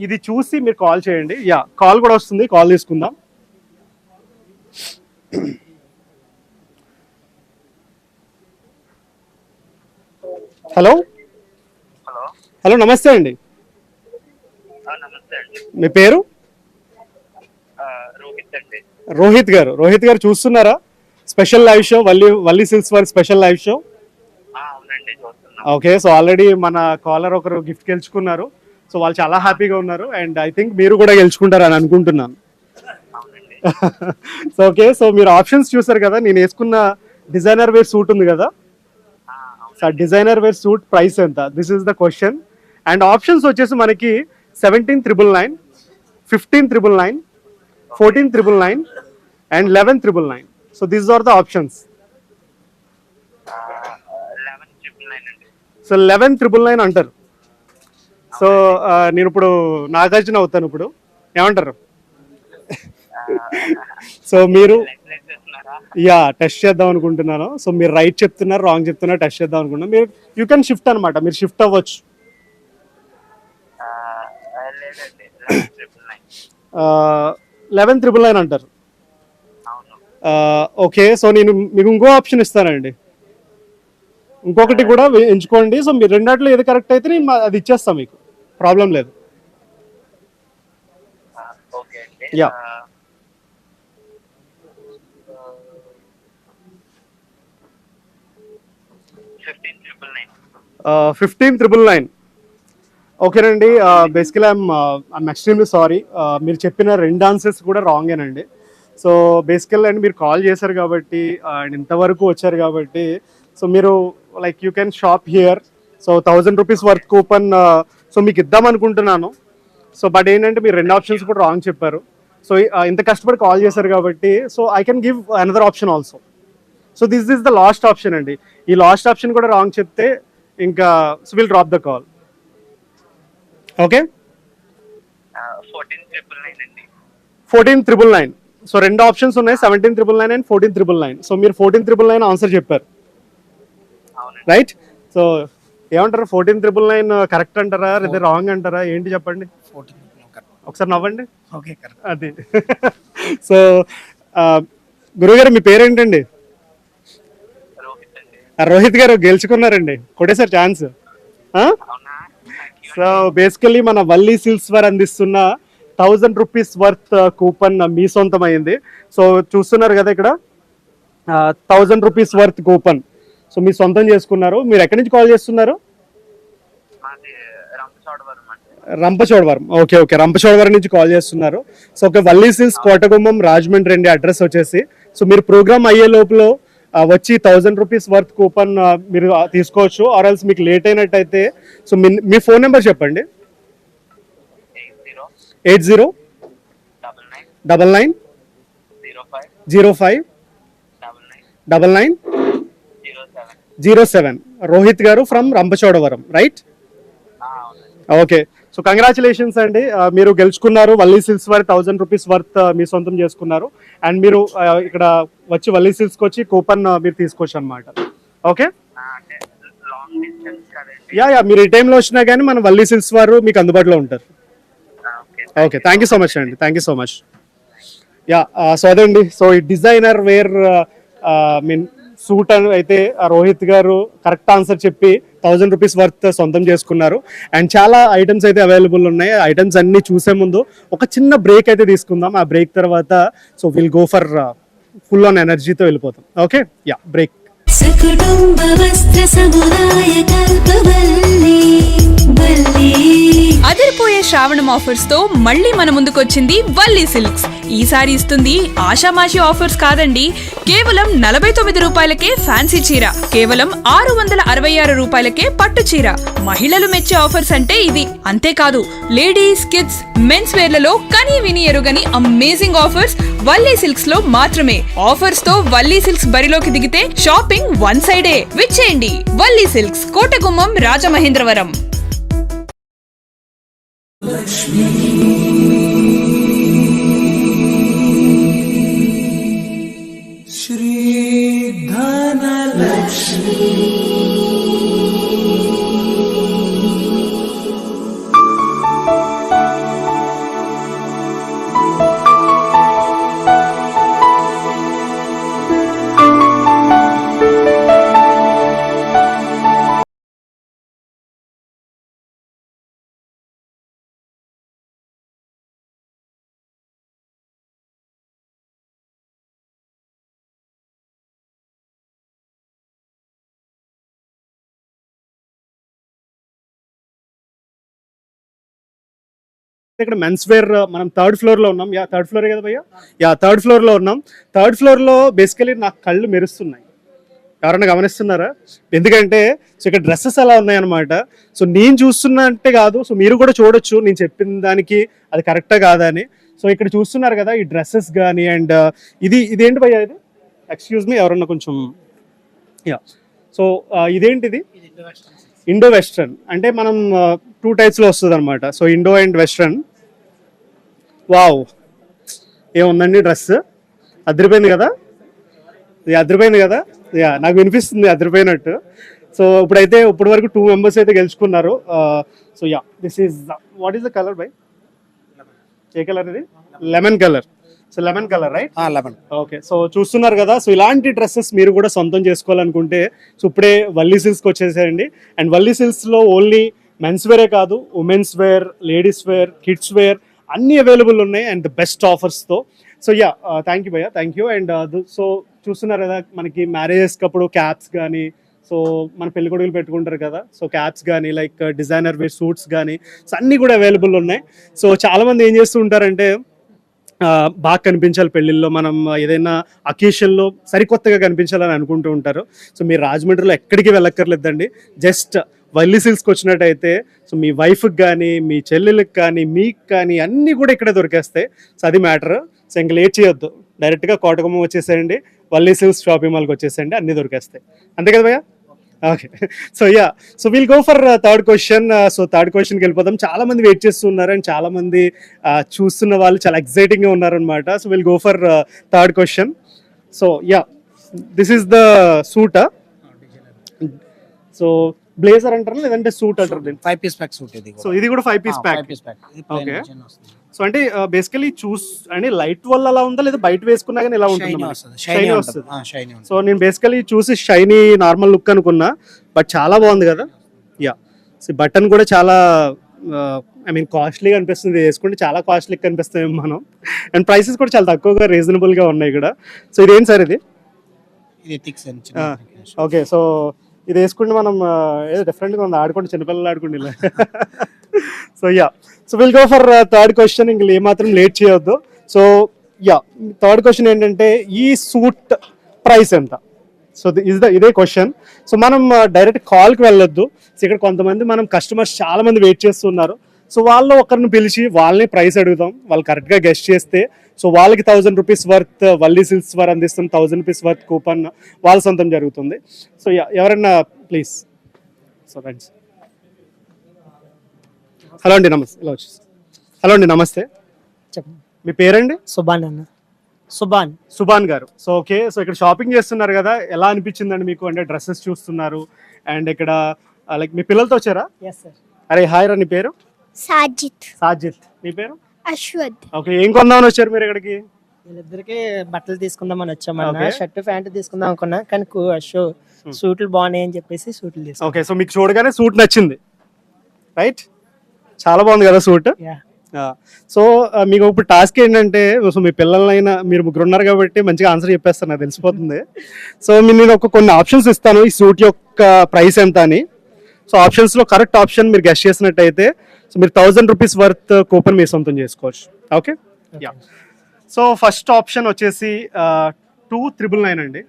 ఇది చూసి మీరు కాల్ చేయండి. యా, కాల్ కూడా వస్తుంది, కాల్ తీసుకుందాం. హలో హలో, నమస్తే అండి. నమస్తే అండి. మీ పేరు? రోహిత్ అండి. రోహిత్ గారు చూస్తున్నారా special live show, Valli silks వారి స్పెషల్ లైవ్ షో? అవునండి, చూస్తున్నాం. ఓకే, సో ఆల్రెడీ మన కాలర్ ఒకరు గిఫ్ట్ గెలుచుకున్నారు. సో వాళ్ళు చాలా హ్యాపీగా ఉన్నారు అండ్ ఐ థింక్ మీరు కూడా గెలుచుకుంటారు అని అనుకుంటున్నాను. అవునండి. సో ఓకే, సో మీరు ఆప్షన్స్ చూసారు కదా. నేను వేసుకున్న డిజైనర్ వేర్ సూట్ ఉంది కదా, so designer wear suit price ఎంత? This is the question. And options వచ్చేసి మనకి 17,999, 15,999, 14,999 and 11,999. So these are the options. 11,999 అండి. సో 11,999 అంటారు. సో నేను ఇప్పుడు నాగార్జున అవుతాను ఇప్పుడు, ఏమంటారు? సో మీరు యా టెస్ట్ చేద్దాం అనుకుంటున్నాను. సో మీరు రైట్ చెప్తున్నారు, రాంగ్ చెప్తున్నారు, టెస్ట్ చేద్దాం అనుకుంటున్నాను. మీరు యూ కెన్ షిఫ్ట్ అనమాట, మీరు షిఫ్ట్ అవ్వచ్చు. లేదండి, 11,999 అంటారు. ఓకే, సో నేను మీకు ఇంకో ఆప్షన్ ఇస్తానండి, ఇంకొకటి కూడా ఎంచుకోండి. సో మీరు రెండాట్లో ఏది కరెక్ట్ అయితే నేను అది ఇచ్చేస్తాను, మీకు ప్రాబ్లం లేదు. ఓకే అండి. యా, 15,999. ఓకేనండి. Basically I'm extremely sorry. మీరు చెప్పిన రెండు ఆన్సర్స్ కూడా రాంగేనండి. సో బేసికల్ అండ్ మీరు కాల్ చేశారు కాబట్టి అండ్ ఇంతవరకు వచ్చారు కాబట్టి, సో మీరు like you can shop here. So 1,000 rupees worth coupon so మీకు ఇద్దాం అనుకుంటున్నాను. సో బట్ ఏంటంటే మీరు రెండు ఆప్షన్స్ కూడా రాంగ్ చెప్పారు. సో ఇంత కష్టపడి కాల్ చేశారు కాబట్టి so I can give another option also. So this is the last option అండి. ఈ లాస్ట్ ఆప్షన్ కూడా రాంగ్ చెప్తే ఇంకా so will drop the call. Okay, 14,999 అండి. 14,999. సో రెండు ఆప్షన్స్ ఉన్నాయి, 17,999 అండ్ 14,999. సో మీరు 14,999 ఆన్సర్ చెప్పారు, రైట్? సో ఏమంటారు, 14,999 కరెక్ట్ అంటారా లేదా రాంగ్ అంటారా, ఏంటి చెప్పండి? 14 ఒకసారి నవ్వండి. Okay, correct. అది సో గురుగారు మీ పేరేంటండి? రోహిత్ అండి. రోహిత్ గారు గెలుచుకున్నారండి, కొట్టేసారు ఛాన్స్. అవునా? సో బేసికల్లీ మన వల్లి సిల్క్స్ వారు అందిస్తున్న 1,000 రూపీస్ వర్త్ కూపన్ మీ సొంతమైంది. సో చూస్తున్నారు కదా ఇక్కడ 1,000 రూపీస్ వర్త్ కూపన్ సో మీ సొంతం చేసుకున్నారు. మీరు ఎక్కడి నుంచి కాల్ చేస్తున్నారు? మాది రంపచోడవరం అండి. రంపచోడవరం. ఓకే ఓకే, రంపచోడవరం నుంచి కాల్ చేస్తున్నారు. సో ఒక వల్లి సిల్క్స్ కోటగుమ్మం రాజమండ్రి అండి అడ్రస్ వచ్చేసి. సో మీరు ప్రోగ్రామ్ అయ్యే లోపల వచ్చి 1,000 రూపీస్ వర్త్ కూపన్ మీరు తీసుకోవచ్చు. ఆర్ ఎల్స్ మీకు లేట్ అయినట్టయితే సో మీ ఫోన్ నెంబర్ చెప్పండి. 80 99 05 99 07. రోహిత్ గారు from Rampachodavaram, right? Okay, so congratulations అండి. మీరు గెలుచుకున్నారు వల్లి సిల్క్స్ వారి 1,000 రూపీస్ వర్త్ మీ సొంతం చేసుకున్నారు. అండ్ మీరు ఇక్కడ వచ్చి వల్లి సిల్క్స్కి వచ్చి కూపన్ మీరు తీసుకోవచ్చు అనమాట. ఓకే, యా మీరు ఈ టైంలో వచ్చినా కానీ మన వల్లి సిల్క్స్ వారు మీకు అందుబాటులో ఉంటారు. Okay, thank you so much అండి, thank you so much. Yeah, so అదండి. సో ఈ డిజైనర్ వేర్ మీన్ సూట్ అని అయితే రోహిత్ గారు కరెక్ట్ ఆన్సర్ చెప్పి 1,000 రూపీస్ వర్త్ సొంతం చేసుకున్నారు. అండ్ చాలా ఐటమ్స్ అయితే అవైలబుల్ ఉన్నాయి. ఐటమ్స్ అన్ని చూసే ముందు ఒక చిన్న బ్రేక్ అయితే తీసుకుందాం. ఆ బ్రేక్ తర్వాత so will go for full on ఎనర్జీతో వెళ్ళిపోతాం. Okay, yeah break. సకుటుంబ వస్త్ర సముదాయ కల్పవల్లి వల్లి. అదిరిపోయే శ్రావణం ఆఫర్స్ తో మళ్ళీ మన ముందుకొచ్చింది వల్లి సిల్క్స్. ఈసారి ఇస్తుంది ఆషామాషి ఆఫర్స్ కాదండి, కేవలం 49 రూపాయలకే ఫ్యాన్సీ చీర, కేవలం 666 రూపాయలకే పట్టు చీర. మహిళలు మెచ్చే ఆఫర్స్ అంటే ఇది. అంతేకాదు లేడీస్, కిడ్స్, మెన్స్ వేర్లలో కని విని ఎరుగని అమేజింగ్ ఆఫర్స్ వల్లి సిల్క్స్ లో మాత్రమే. ఆఫర్స్ తో వల్లి సిల్క్స్ బరిలోకి దిగితే షాపింగ్ వన్ సైడే. విచ్చేయండి వల్లి సిల్క్స్, కోటగుమ్మం, రాజమహేంద్రవరం. ఇక్కడ మెన్స్ వేర్ మనం థర్డ్ ఫ్లోర్ లో ఉన్నాం. థర్డ్ ఫ్లోర్ కదా భయ్యా? థర్డ్ ఫ్లోర్ లో ఉన్నాం. థర్డ్ ఫ్లోర్ లో బేసికలీ నాకు కళ్ళు మెరుస్తున్నాయి. ఎవరైనా గమనిస్తున్నారా? ఎందుకంటే సో ఇక్కడ డ్రెస్సెస్ అలా ఉన్నాయన్నమాట. సో నేను చూస్తున్నా అంటే కాదు, సో మీరు కూడా చూడొచ్చు నేను చెప్పిన దానికి అది కరెక్టా కాదా అని. సో ఇక్కడ చూస్తున్నారు కదా ఈ డ్రెస్సెస్ కానీ. అండ్ ఇదేంటి భయ్యా? ఇది ఎక్స్క్యూజ్ మీ, ఎవరన్నా కొంచెం సో ఇదేంటిది? Indo western. అంటే మనం 2 టైప్స్లో వస్తుంది అనమాట. So Indo and western. Wow, ఏముందండి డ్రెస్? అదిరిపోయింది కదా? అదిరిపోయింది కదా? నాకు వినిపిస్తుంది అదిరిపోయినట్టు. సో ఇప్పటి వరకు 2 మెంబర్స్ అయితే గెలుచుకున్నారు. So this is what is the colour బై? ఏ కలర్ ఇది? Lemon colour. So lemon colour right? 11. Okay, so చూస్తున్నారు కదా. సో ఇలాంటి డ్రెస్సెస్ మీరు కూడా సొంతం చేసుకోవాలనుకుంటే సో ఇప్పుడే వల్లీ సిల్క్స్కి వచ్చేసేయండి. అండ్ వల్లీ సిల్క్స్లో ఓన్లీ మెన్స్ వేరే కాదు, women's wear, ladies wear, kids wear అన్నీ అవైలబుల్ ఉన్నాయి అండ్ బెస్ట్ ఆఫర్స్తో. సో థ్యాంక్ యూ భయ్యా, థ్యాంక్ యూ. అండ్ సో చూస్తున్నారు కదా మనకి మ్యారేజెస్కి అప్పుడు క్యాప్స్ కానీ, సో మన పెళ్లి కొడుకులు పెట్టుకుంటారు కదా, సో క్యాప్స్ కానీ లైక్ డిజైనర్ వేర్ సూట్స్ కానీ సో అన్నీ కూడా అవైలబుల్ ఉన్నాయి. సో చాలామంది ఏం చేస్తూ ఉంటారంటే బాగా కనిపించాలి పెళ్ళిళ్ళలో, మనం ఏదైనా అకేషన్లో సరికొత్తగా కనిపించాలని అనుకుంటూ ఉంటారు. సో మీరు రాజమండ్రిలో ఎక్కడికి వెళ్ళక్కర్లేదండి, జస్ట్ వల్లీ సిల్క్స్కి వచ్చినట్టయితే సో మీ వైఫ్కి కానీ, మీ చెల్లెళ్ళకి కానీ, మీకు కానీ అన్నీ కూడా ఇక్కడే దొరికేస్తాయి. సో అది మ్యాటర్. సో ఇంకా లేట్ చేయొద్దు, డైరెక్ట్గా కోటగుమ్మం వచ్చేసేయండి, వల్లీ సిల్క్స్ షాపింగ్ మాల్కి వచ్చేసేయండి, అన్నీ దొరికేస్తాయి. అంతే కదా భయ్యా? Okay, so will go for third question. So third క్వశ్చన్కి వెళ్ళిపోదాం. చాలా మంది వెయిట్ చేస్తున్నారు అండ్ చాలా మంది చూస్తున్న వాళ్ళు చాలా ఎక్సైటింగ్గా ఉన్నారనమాట. So will go for third question. So this is the suit. So blazer అంటారు లేదంటే సూట్ అంటారు దీన్ని? 5 పీస్ ప్యాక్ సూట్ ఇది. సో ఇది కూడా 5 పీస్ ప్యాక్. ఓకే, సో అంటే బేసికలీ అంటే లైట్ వల్ల అలా ఉందా లేదా బయట వేసుకున్నా కానీ ఇలా ఉంటుంది? షైనీ వస్తుంది. సో నేను బేసికలీ చూసి షైనీ నార్మల్ లుక్ అనుకున్నా, బట్ చాలా బాగుంది కదా. సో బటన్ కూడా చాలా కాస్ట్లీగా అనిపిస్తుంది, వేసుకుంటే చాలా కాస్ట్లీగా కనిపిస్తాయి మనం. అండ్ ప్రైసెస్ కూడా చాలా తక్కువగా రీజనబుల్గా ఉన్నాయి ఇక్కడ. సో ఇదేంటి సార్ ఇది? ఓకే, సో ఇది వేసుకుంటే మనం ఏదో డిఫరెంట్గా ఉంది, ఆడుకుంటే చిన్నపిల్లలు ఆడుకుంటే ఇలా. So will go for third question. ఇంక ఏమాత్రం లేట్ చేయొద్దు. సో థర్డ్ క్వశ్చన్ ఏంటంటే ఈ సూట్ ప్రైస్ ఎంత? సో ఇదే క్వశ్చన్. సో మనం డైరెక్ట్ కాల్కి వెళ్ళొద్దు. సో ఇక్కడ కొంతమంది మనం కస్టమర్స్ చాలా మంది వెయిట్ చేస్తున్నారు. సో వాళ్ళు ఒకరిని పిలిచి వాళ్ళని ప్రైస్ అడుగుదాం, వాళ్ళు కరెక్ట్గా గెస్ట్ చేస్తే సో వాళ్ళకి 1000 రూపీస్ వర్త్ వల్లీ సిల్క్స్ వారు అందిస్తున్న 1000 రూపీస్ వర్త్ కూపన్ వాళ్ళ సొంతం జరుగుతుంది. సో ఎవరన్నా ప్లీజ్. So thanks. హలో అండి, నమస్తే. ఇలా వచ్చేసి హలో అండి, నమస్తే. చెప్పండి. మీ పేరండి? సుబాన్ అన్న. సుబాన్ గారు. సో ఓకే, సో ఇక్కడ షాపింగ్ చేస్తున్నారు కదా, ఎలా అనిపించిందండి మీకు? అంటే డ్రెస్సెస్ చూస్తున్నారు అండ్ ఇక్కడ లైక్ మీ పిల్లలతో వచ్చారా? అరే హాయ్ రా, నీ పేరు? సాజిత్. మీ పేరు? అశ్వథ్. ఓకే, ఏం కొందామని వచ్చారు మీరు ఇక్కడికి? వీళ్ళిద్దరికి బట్టలు తీసుకుందామని వచ్చామన్నా. షర్ట్ ప్యాంట్ తీసుకుందాం అనుకున్నా కానీ సూట్లు బాగున్నాయి అని చెప్పేసి సూట్లు తీసుకున్నాం. ఓకే, సో మీకు చూడగానే సూట్ నచ్చింది రైట్? చాలా బాగుంది కదా సూట్. సో మీకు ఇప్పుడు టాస్క్ ఏంటంటే, సో మీ పిల్లలైనా మీరు ముగ్గురు ఉన్నారు కాబట్టి మంచిగా ఆన్సర్ చెప్పేస్తారు, నాకు తెలిసిపోతుంది. సో నేను కొన్ని ఆప్షన్స్ ఇస్తాను, ఈ సూట్ యొక్క ప్రైస్ ఎంత అని. సో ఆప్షన్స్లో కరెక్ట్ ఆప్షన్ మీరు గెస్ట్ చేసినట్టయితే సో మీరు 1000 రూపీస్ వర్త్ కూపన్ మీరు సొంతం చేసుకోవచ్చు. ఓకే, సో ఫస్ట్ ఆప్షన్ వచ్చేసి 2999 అండి.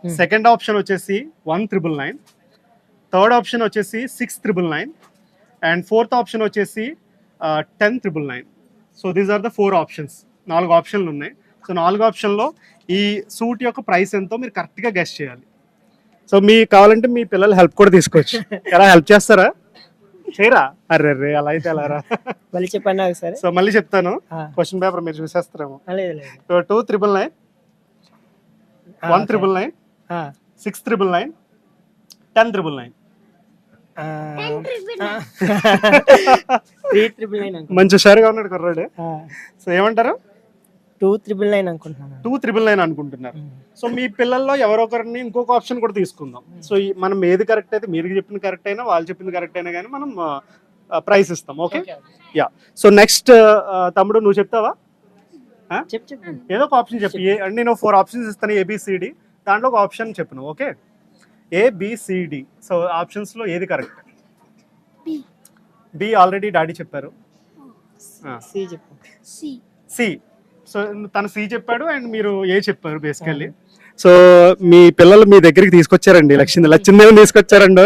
సెకండ్ ఆప్షన్ వచ్చేసి 1999. థర్డ్ ఆప్షన్ వచ్చేసి 6999. అండ్ ఫోర్త్ ఆప్షన్ వచ్చేసి 10999. So these are the 4 options. 4 ఆప్షన్లు ఉన్నాయి. సో 4 ఆప్షన్లో ఈ సూట్ యొక్క ప్రైస్ ఎంతో మీరు కరెక్ట్గా గెస్ట్ చేయాలి. సో మీకు కావాలంటే మీ పిల్లలు హెల్ప్ కూడా తీసుకోవచ్చు. ఎలా హెల్ప్ చేస్తారా? చేయరా? అర్రే అలా అయితే ఎలా రా? మళ్ళీ చెప్పండి ఒకసారి. సో మళ్ళీ చెప్తాను, క్వశ్చన్ పేపర్ మీరు చూసేస్తారేమో. 2999, 1999, 6999, 10999. మంచి హుషారుగా ఉన్నాడు కుర్రాడు. సో ఏమంటారు? 2999 అనుకుంటున్నాను. 2999 అనుకుంటున్నారు. సో మీ పిల్లల్లో ఎవరొకరిని ఇంకొక ఆప్షన్ కూడా తీసుకుందాం. సో మనం ఏది కరెక్ట్ అయితే, మీరు చెప్పింది కరెక్ట్ అయినా వాళ్ళు చెప్పింది కరెక్ట్ అయినా కానీ మనం ప్రైస్ ఇస్తాం. ఓకే, సో నెక్స్ట్ తమ్ముడు నువ్వు చెప్తావా? ఏదో ఒక ఆప్షన్ చెప్పి. అంటే నేను 4 ఆప్షన్స్ ఇస్తాను, ABCD. దాంట్లో ఒక ఆప్షన్ చెప్పు నువ్వు. Okay, ABCD. సో ఆప్షన్స్లో ఏది కరెక్ట్? బి ఆల్రెడీ డాడీ చెప్పారు. సి చెప్పు. సి. సో తను సి చెప్పాడు అండ్ మీరు ఏ చెప్పారు బేసికల్లీ. సో మీ పిల్లలు మీ దగ్గరికి తీసుకొచ్చారండి, లక్ష్మీదేవిని తీసుకొచ్చారండి.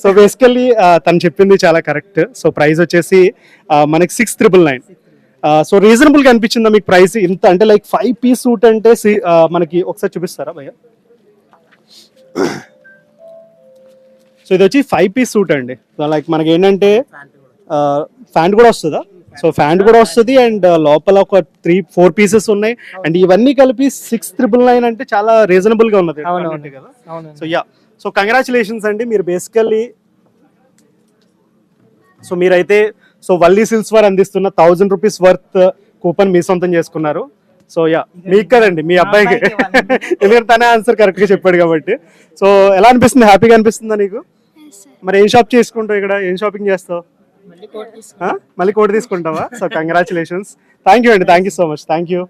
సో బేసికల్లీ తను చెప్పింది చాలా కరెక్ట్. సో ప్రైస్ వచ్చేసి మనకి 6,999. సో రీజనబుల్ గా అనిపించిందా మీకు ప్రైస్ ఇంత? అంటే లైక్ 5 పీస్ సూట్ అంటే మనకి ఒకసారి చూపిస్తారా భయ్య? సో ఇది వచ్చి 5 పీస్ సూట్ అండి. సో లైక్ మనకి ఏంటంటే ఫ్యాంట్ కూడా వస్తుందా? సో ఫ్యాంట్ కూడా వస్తుంది అండ్ లోపల ఒక 3-4 పీసెస్ ఉన్నాయి అండ్ ఇవన్నీ కలిపి 6,999 అంటే చాలా రీజనబుల్ గా ఉన్నది కదా. సో యా, సో కంగ్రాచులేషన్స్ అండి. మీరు బేసికల్లీ సో మీరైతే సో వల్లీ సిల్క్స్ వారు అందిస్తున్న 1000 రూపీస్ వర్త్ కూపన్ మీ సొంతం చేసుకున్నారు. సో యా, మీకు కదండి, మీ అబ్బాయికి. ఎందుకంటే తనే ఆన్సర్ కరెక్ట్ గా చెప్పాడు కాబట్టి. సో ఎలా అనిపిస్తుంది? హ్యాపీగా అనిపిస్తుందా నీకు? మరి ఏం షాప్ చేసుకుంటావు ఇక్కడ? ఏం షాపింగ్ చేస్తావు? మళ్ళీ కోట్ తీసుకుంటావా? So congratulations. థ్యాంక్ యూ అండి, thank you so much. Thank you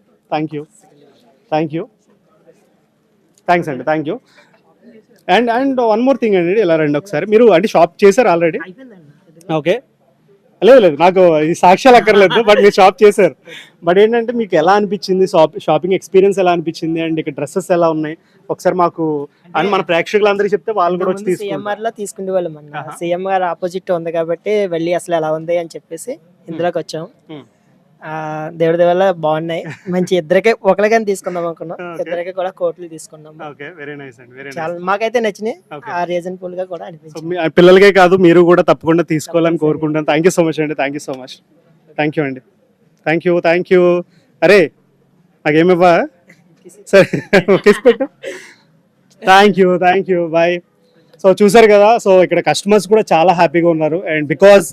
thanks అండి, thank you. And one more thing అండి, ఇలా రండి ఒకసారి. మీరు అంటే షాప్ చేశారు ఆల్రెడీ? ఓకే, లేదు నాకు ఈ సాక్ష్యాలు అక్కర్లేదు, బట్ మీరు షాప్ చేశారు. బట్ ఏంటంటే మీకు ఎలా అనిపించింది షాపింగ్ ఎక్స్పీరియన్స్? ఎలా అనిపించింది అండ్ ఇక్కడ డ్రెస్సెస్ ఎలా ఉన్నాయి ఒకసారి మాకు అండ్ మన ప్రేక్షకులందరికీ చెప్తే వాళ్ళు కూడా వచ్చి సిఎంఆర్ లో తీసుకునే వాళ్ళం అన్న. సిఎం గారు ఆపోజిట్ ఉంది కాబట్టి వెళ్ళి అసలు ఎలా ఉంది అని చెప్పేసి ఇందులోకి వచ్చాం. దేవుడి వల్ల బాగున్నాయి, మంచి. ఇద్దరికి ఒకరికైనా తీసుకుందాం అనుకున్నాం, ఇద్దరికి కూడా కోట్లు తీసుకున్నాం. చాలా మాకైతే నచ్చినాయి, ఆ రీజనబుల్ గా కూడా అనిపించింది. పిల్లలకే కాదు, మీరు కూడా తప్పకుండా తీసుకోవాలని కోరుకుంటాను. థ్యాంక్ యూ సో మచ్ అండి, thank you so much. Thank you అండి, థ్యాంక్ యూ. అరే నాకేమివ్వా? సరే తీసుకెట్టు. Thank you, bye. సో చూసారు కదా, సో ఇక్కడ కస్టమర్స్ కూడా చాలా హ్యాపీగా ఉన్నారు అండ్ బికాస్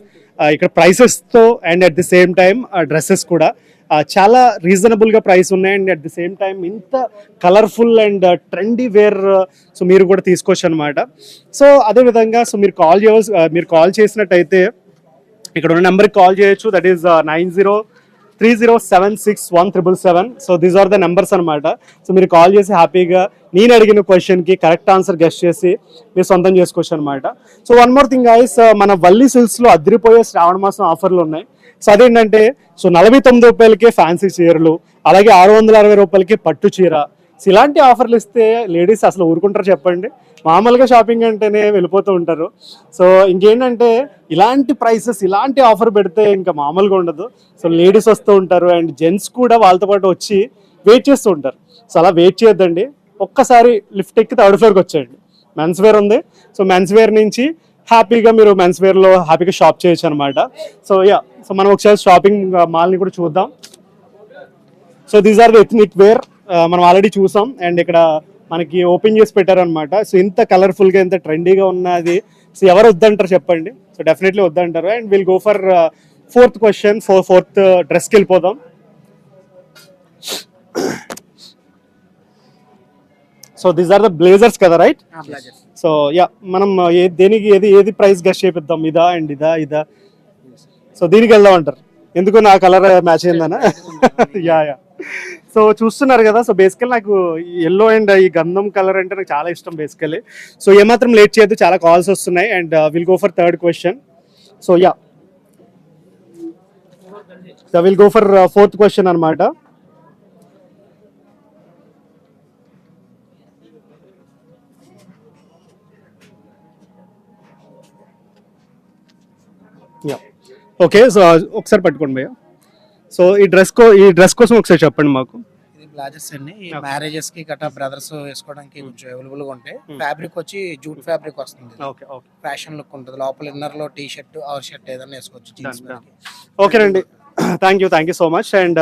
ఇక్కడ ప్రైసెస్తో and at the same time dresses కూడా చాలా రీజనబుల్గా ప్రైస్ ఉన్నాయి and at the same time ఇంత colourful and trendy wear so మీరు కూడా తీసుకోవచ్చు అనమాట. సో అదేవిధంగా సో మీరు కాల్ చేసినట్టయితే ఇక్కడ ఉన్న నెంబర్కి కాల్ చేయొచ్చు. That is 9030761777. So these are the numbers అనమాట. సో మీరు కాల్ చేసి హ్యాపీగా నేను అడిగిన క్వశ్చన్కి కరెక్ట్ ఆన్సర్ గెస్ట్ చేసి మీరు సొంతం చేసుకోవచ్చు అనమాట. So one more thing guys, మన వల్లీ సిల్క్స్లో అదిరిపోయే శ్రావణ మాసం ఆఫర్లు ఉన్నాయి. సో అదేంటంటే సో 49 రూపాయలకే ఫ్యాన్సీ చీరలు, అలాగే 660 రూపాయలకి పట్టు చీర. సో ఇలాంటి ఆఫర్లు ఇస్తే లేడీస్ అసలు ఊరుకుంటారు చెప్పండి? మామూలుగా షాపింగ్ అంటేనే వెళ్ళిపోతూ ఉంటారు. సో ఇంకేంటంటే ఇలాంటి ప్రైసెస్, ఇలాంటి ఆఫర్ పెడితే ఇంకా మామూలుగా ఉండదు. సో లేడీస్ వస్తూ ఉంటారు అండ్ జెంట్స్ కూడా వాళ్ళతో పాటు వచ్చి వెయిట్ చేస్తూ ఉంటారు. సో అలా వెయిట్ చేయొద్దండి, ఒక్కసారి లిఫ్ట్ ఎక్కి 3rd ఫ్లోర్కి వచ్చేయండి. మెన్స్ వేర్ ఉంది. సో మెన్స్ వేర్ నుంచి హ్యాపీగా మీరు మెన్స్ వేర్లో హ్యాపీగా షాప్ చేయొచ్చు అనమాట. సో యా, సో మనం ఒకసారి షాపింగ్ మాల్ని కూడా చూద్దాం. So these are the ethnic wear, మనం ఆల్రెడీ చూసాం అండ్ ఇక్కడ మనకి ఓపెన్ చేసి పెట్టారనమాట. సో ఇంత కలర్ఫుల్గా, ఇంత ట్రెండీగా ఉన్నది సో ఎవరు వద్దంటారు చెప్పండి? సో డెఫినెట్లీ వద్దంటారు. And will go for 4th question. 4th డ్రెస్కి వెళ్ళిపోదాం. So these are the blazers కదా, రైట్? సో యా, మనం దేనికి ఏది ప్రైస్ గెస్ట్ చేపిద్దాం? ఇదా అండ్ ఇదా? సో దీనికి వెళ్దాం అంటారు, ఎందుకు నా కలర్ మ్యాచ్ అయిందనా? యా. సో చూస్తున్నారు కదా, సో బేసికల్ నాకు ఎల్లో అండ్ ఈ గంధం కలర్ అంటే నాకు చాలా ఇష్టం బేసికలీ. సో ఏమాత్రం లేట్ చేయొద్దు, చాలా కాల్స్ వస్తున్నాయి and will go for 3rd question. So yeah, will go for 4th question అనమాట. Yeah, okay. సో ఒకసారి పట్టుకోండి భయ్య. సో ఈ డ్రెస్ కోసం ఒకసారి చెప్పండి మాకు. ఇది బ్లాజెస్ అండి, మ్యారేజెస్ కి గట్రా బ్రదర్స్ వేసుకోవడానికి కొంచెం అవైలబుల్ గా ఉంటాయి. ఫ్యాబ్రిక్ వచ్చి జూట్ ఫ్యాబ్రిక్ వస్తుంది. ఓకే, ఫ్యాషన్ లుక్ ఉంటుంది. లోపల ఇన్నర్ లో టీ షర్ట్ ఆర్ షర్ట్ ఏదైనా వేసుకోవచ్చు. ఓకేనండి, thank you so much. And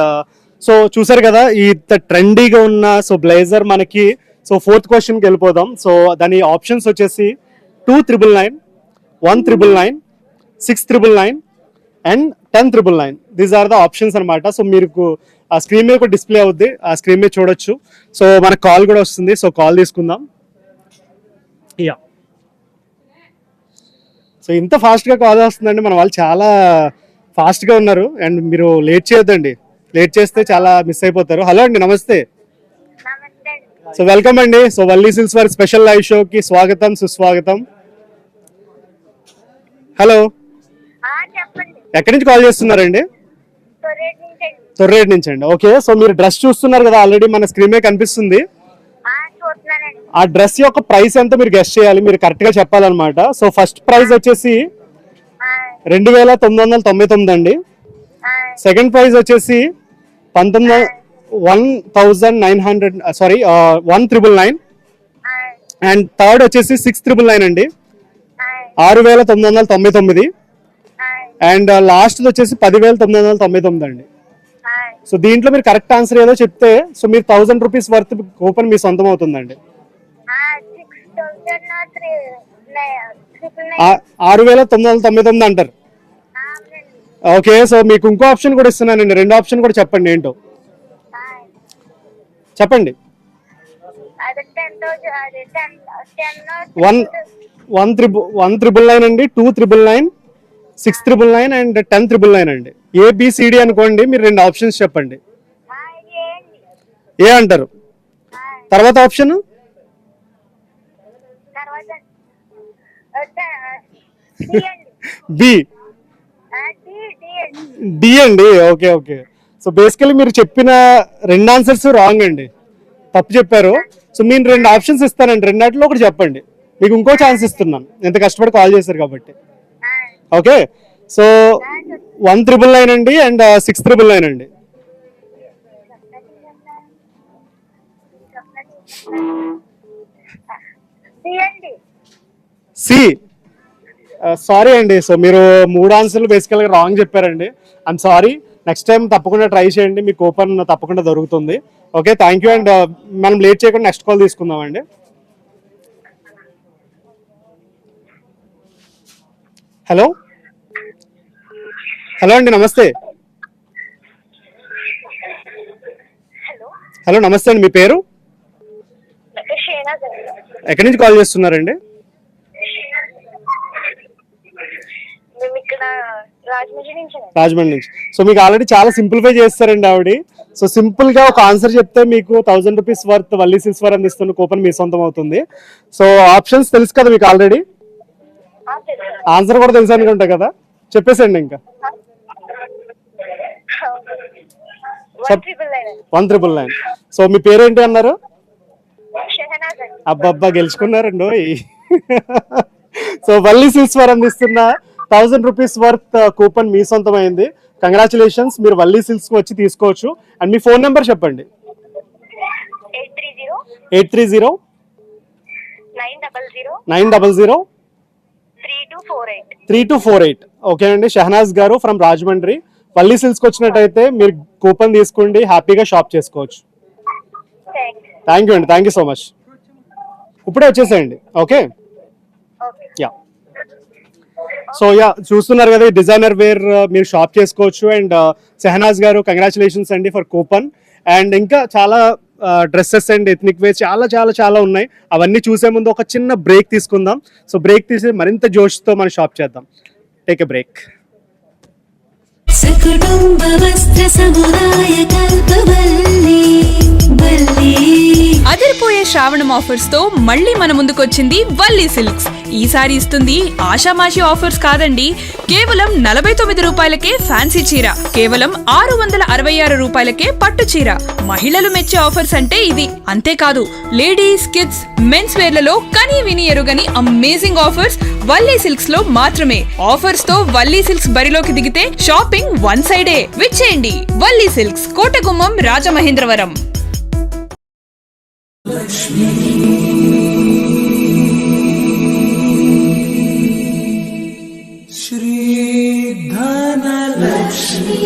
so చూసారు కదా ఇంత ట్రెండీగా ఉన్న సో బ్లేజర్ మనకి. సో 4th క్వశ్చన్కి వెళ్ళిపోదాం. సో దాని ఆప్షన్స్ వచ్చేసి 2,999, 1,999, 6,999 and 10,999. These are the options అనమాట. సో మీకు ఆ స్క్రీన్ మీద కూడా డిస్ప్లే అవుద్ది, ఆ స్క్రీన్ మీద చూడొచ్చు. సో మనకు కాల్ కూడా వస్తుంది. సో కాల్ తీసుకుందాం. యా, సో ఇంత ఫాస్ట్గా కాల్ వస్తుందండి, మన వాళ్ళు చాలా ఫాస్ట్గా ఉన్నారు అండ్ మీరు లేట్ చేయొద్దండి, లేట్ చేస్తే చాలా మిస్ అయిపోతారు. హలో అండి, నమస్తే. సో వెల్కమ్ అండి. సో వల్లీ సిల్క్స్ వారి స్పెషల్ లైవ్ షోకి స్వాగతం, సుస్వాగతం. హలో, ఎక్కడి నుంచి కాల్ చేస్తున్నారండి? తొర్రేటి నుంచి అండి. తొర్రేటి నుంచి అండి. ఓకే, సో మీరు డ్రెస్ చూస్తున్నారు కదా, ఆల్రెడీ మన స్క్రీన్ మీద కనిపిస్తుంది. చూస్తున్నానండి. ఆ డ్రెస్ యొక్క ప్రైస్ ఎంత మీరు గెస్ట్ చేయాలి, మీరు కరెక్ట్ గా చెప్పాలన్నమాట. సో ఫస్ట్ ప్రైస్ వచ్చేసి 2999 అండి. సెకండ్ ప్రైస్ వచ్చేసి 1999 అండ్ థర్డ్ వచ్చేసి 6999 అండి, 6999. అండ్ లాస్ట్ వచ్చేసి 10,999 అండి. సో దీంట్లో మీరు కరెక్ట్ ఆన్సర్ ఏదో చెప్తే సో మీరు 1000 రూపీస్ వర్త్ కూపన్ మీ సొంతం అవుతుందండి. 6,999 అంటారు. ఓకే, సో మీకు ఇంకో ఆప్షన్ కూడా ఇస్తున్నానండి, రెండు ఆప్షన్ కూడా చెప్పండి ఏంటో చెప్పండి. 1,999 అండి, 2,999, 6,999 అండ్ 10,999 అండి. ABCD అనుకోండి, మీరు రెండు ఆప్షన్స్ చెప్పండి. ఏ అంటారు? తర్వాత ఆప్షన్ బి, డి అండి. ఓకే ఓకే, సో బేసికలీ మీరు చెప్పిన రెండు ఆన్సర్స్ రాంగ్ అండి, తప్పు చెప్పారు. సో మీరు రెండు ఆప్షన్స్ ఇస్తానండి, రెండాటిలో ఒకటి చెప్పండి. మీకు ఇంకో ఛాన్స్ ఇస్తున్నాను, ఎంత కష్టపడి కాల్ చేశారు కాబట్టి. ఓకే, సో 1,999 అండి అండ్ 6,999 అండి. సి, సారీ అండి. సో మీరు మూడు ఆన్సర్లు బేసికల్గా రాంగ్ చెప్పారండి. ఐఎమ్ సారీ, నెక్స్ట్ టైం తప్పకుండా ట్రై చేయండి, మీ కూపన్ తప్పకుండా దొరుకుతుంది. Okay, thank you. అండ్ మనం లేట్ చేయకుండా నెక్స్ట్ కాల్ తీసుకుందామండి. హలో హలో అండి, నమస్తే. హలో నమస్తే అండి, మీ పేరు? ఎక్కడి నుంచి కాల్ చేస్తున్నారండి? రాజమండ్రి నుంచి. సో మీకు ఆల్రెడీ చాలా సింప్లిఫై చేస్తారండి ఆవిడ. సో సింపుల్ గా ఒక ఆన్సర్ చెప్తే మీకు 1000 రూపీస్ వర్త్ వల్లీ సిల్క్స్ వారు అందిస్తున్న కూపన్ మీ సొంతం అవుతుంది. సో ఆప్షన్స్ తెలుసు కదా మీకు ఆల్రెడీ, ఆన్సర్ కూడా తెలుసు అనుకుంటా కదా, చెప్పేసండి ఇంకా. 1,999. సో మీ పేరేంటి అన్నారు? అబ్బబ్బా, గెలుచుకున్నారండి. సో వల్లీ సిల్క్స్ వారు అందిస్తున్న 1000 రూపీస్ వర్త్ కూపన్ మీ సొంతమైంది. కంగ్రాచులేషన్స్, మీరు వల్లీ సిల్క్స్ వచ్చి తీసుకోవచ్చు. అండ్ మీ ఫోన్ నెంబర్ చెప్పండి. 830 900 3248. ఓకే అండి, షహనాజ్ గారు ఫ్రమ్ రాజమండ్రి. వల్లీ సిల్క్స్ వచ్చినట్టయితే మీరు కూపన్ తీసుకోండి, హ్యాపీగా షాప్ చేసుకోవచ్చు. థ్యాంక్ యూ అండి, థ్యాంక్ యూ సో మచ్. ఇప్పుడే వచ్చేసేయండి. Okay, yeah. సో యా, చూస్తున్నారు కదా, డిజైనర్ వేర్ మీరు షాప్ చేసుకోవచ్చు. అండ్ షహనాజ్ గారు కంగ్రాచులేషన్స్ అండి ఫర్ కూపన్. అండ్ ఇంకా చాలా డ్రెస్సెస్ అండ్ ఎథ్నిక్ వేర్ చాలా చాలా చాలా ఉన్నాయి. అవన్నీ చూసే ముందు ఒక చిన్న బ్రేక్ తీసుకుందాం. సో బ్రేక్ తీసి మరింత జోష్తో మనం షాప్ చేద్దాం. Take a break. సకుటుంబ వస్త్ర సముదాయ కల్పవల్లి వల్లి. అదిరిపోయే శ్రావణం ఆఫర్స్ తో మళ్ళీ మన ముందుకొచ్చింది వల్లీ సిల్క్స్. ఈసారి ఇస్తుంది ఆషామాషి ఆఫర్స్ కాదండి, కేవలం 49 రూపాయలకే ఫ్యాన్సీ చీర, కేవలం 666 రూపాయలకే పట్టు చీర. మహిళలు మెచ్చే ఆఫర్స్ అంటే ఇది. అంతేకాదు, లేడీస్, కిడ్స్, మెన్స్ వేర్లలో కని విని ఎరుగని అమేజింగ్ ఆఫర్స్ వల్లీ సిల్క్స్ లో మాత్రమే. ఆఫర్స్ తో వల్లీ సిల్క్స్ బరిలోకి దిగితే షాపింగ్ వన్ సైడే. విచ్చేయండి Valli Silks, Kotagummam, Rajamahendravaram. Shri Dhanalakshmi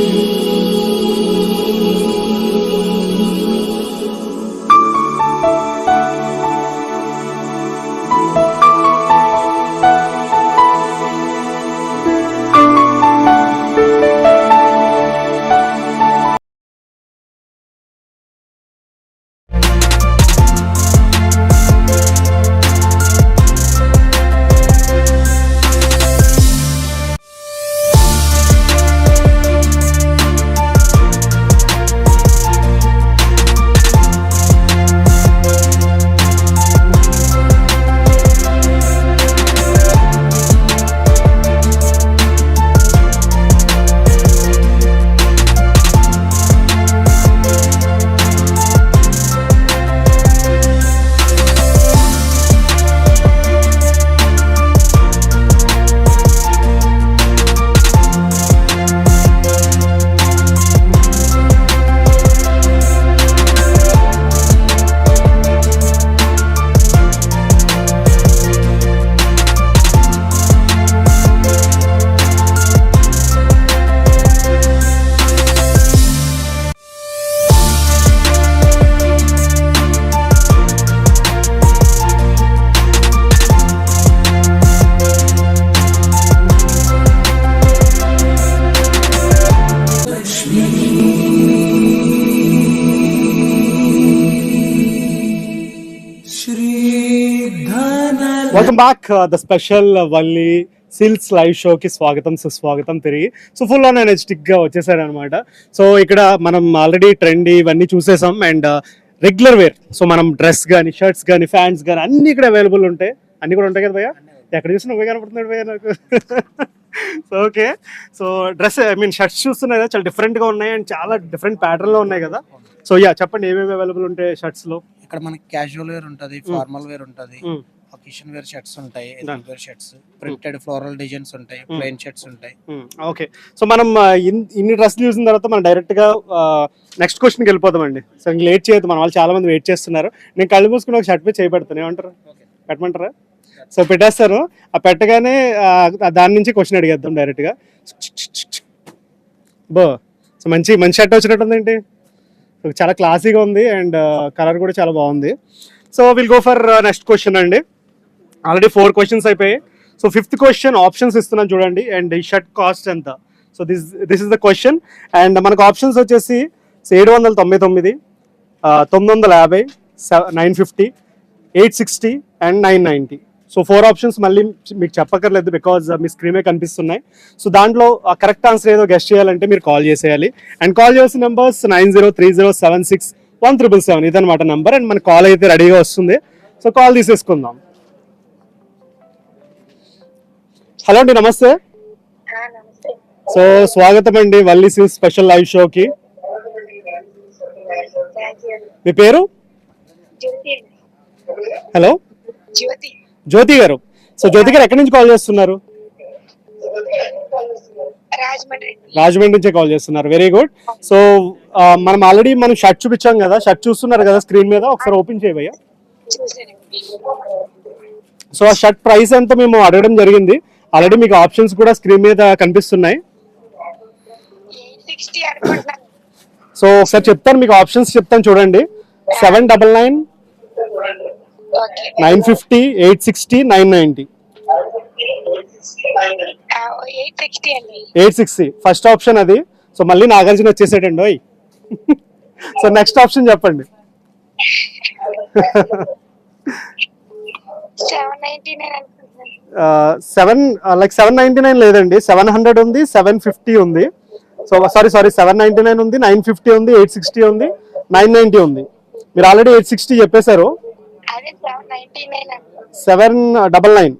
welcome back the special Valli Silks live షోకి స్వాగతం సుస్వాగతం తిరిగి. సో ఫుల్ ఆన్ ఎనర్జెటిక్ గా వచ్చేసారు అనమాట. సో ఇక్కడ మనం ఆల్రెడీ ట్రెండ్ ఇవన్నీ చూసేసాం అండ్ రెగ్యులర్ వేర్. సో మనం డ్రెస్ కానీ షర్ట్స్ కానీ ఫ్యాంట్స్ కానీ అన్ని ఇక్కడ అవైలబుల్ ఉంటాయి. అన్ని కూడా ఉంటాయి కదా భయ్యా? ఎక్కడ చూసినా నువ్వే కనపడుతున్నాడు భయ్యా నాకు. So okay, so dress I mean shirts చూస్తున్నాయి కదా, చాలా డిఫరెంట్ గా ఉన్నాయి అండ్ చాలా డిఫరెంట్ ప్యాటర్న్ లో ఉన్నాయి కదా. సో యా చెప్పండి ఏమేమి అవైలబుల్ ఉంటాయి షర్ట్స్ లో? ఇక్కడ మనకి క్యాజువల్ వేర్ ఉంటది, ఫార్మల్ వేర్ ఉంటది, అకేషన్ వేర్ షర్ట్స్ ఉంటాయి, ethnic wear shirts, printed floral designs ఉంటాయి, ప్లెయిన్ షర్ట్స్ ఉంటాయి. ఓకే, సో మనం ఇన్ని డ్రెస్లు చూసిన తర్వాత మనం డైరెక్ట్ గా నెక్స్ట్ క్వశ్చన్కి వెళ్ళిపోతామండి. సో ఇంక లేట్ చేయొద్దు, మన వాళ్ళు చాలా మంది వెయిట్ చేస్తున్నారు. నేను కళ్ళు మూసుకుని ఒక షర్ట్ మీద చేయబెడతాను, ఏమంటారు? పెట్టమంటారా? సో పెట్టేస్తారు. ఆ పెట్టగానే దాని నుంచి క్వశ్చన్ అడిగేద్దాం డైరెక్ట్ గా. బో, సో మంచి మంచి షర్ట్ వచ్చినట్టుందేంటి? చాలా క్లాసీగా ఉంది అండ్ కలర్ కూడా చాలా బాగుంది. So will go for next question అండి. ఆల్రెడీ 4 క్వశ్చన్స్ అయిపోయాయి. సో 5th క్వశ్చన్ ఆప్షన్స్ ఇస్తున్నాను చూడండి అండ్ ఈ షర్ట్ కాస్ట్ ఎంత. So this is the question and మనకు ఆప్షన్స్ వచ్చేసి 799, 950, 950, 860 అండ్ 990. సో 4 ఆప్షన్స్ మళ్ళీ మీకు చెప్పక్కర్లేదు బికాజ్ మీ స్క్రీన్ మీద కనిపిస్తున్నాయి. సో దాంట్లో కరెక్ట్ ఆన్సర్ ఏదో గెస్ట్ చేయాలంటే మీరు కాల్ చేసేయాలి అండ్ కాల్ చేసిన నెంబర్స్ 9030761777 ఇదనమాట నెంబర్. అండ్ మన కాల్ అయితే రెడీగా వస్తుంది. సో కాల్ తీసేసుకుందాం. హలో అండి, నమస్తే. సో స్వాగతం అండి వల్లీ సిల్క్స్ స్పెషల్ లైవ్ షోకి. మీ పేరు? హలో, జ్యోతి గారు. సో జ్యోతి గారు ఎక్కడి నుంచి కాల్ చేస్తున్నారు? రాజమండ్రి నుంచే కాల్ చేస్తున్నారు. Very good. సో మనం ఆల్రెడీ మనం షర్ట్ చూపించాం కదా, షర్ట్ చూస్తున్నారు కదా స్క్రీన్ మీద, ఒకసారి ఓపెన్ చేయబోయా. సో ఆ షర్ట్ ప్రైస్ ఎంత మేము అడగడం జరిగింది. ఆల్రెడీ మీకు ఆప్షన్స్ కూడా స్క్రీన్ మీద కనిపిస్తున్నాయి. సో ఒకసారి చెప్తాను, మీకు ఆప్షన్స్ చెప్తాను చూడండి. 799, 950, 860, 990. 860 ఫస్ట్ ఆప్షన్ అది. సో మళ్ళీ నాగార్జున వచ్చేసాడండి. ఓయ్, సో నెక్స్ట్ ఆప్షన్ చెప్పండి. 799 లేదండి, 700 ఉంది, 750 ఉంది. సో సారీ 799 ఉంది, 950 ఉంది, 860 ఉంది, 990 ఉంది. మీరు ఆల్రెడీ 860 చెప్పేశారు. 799.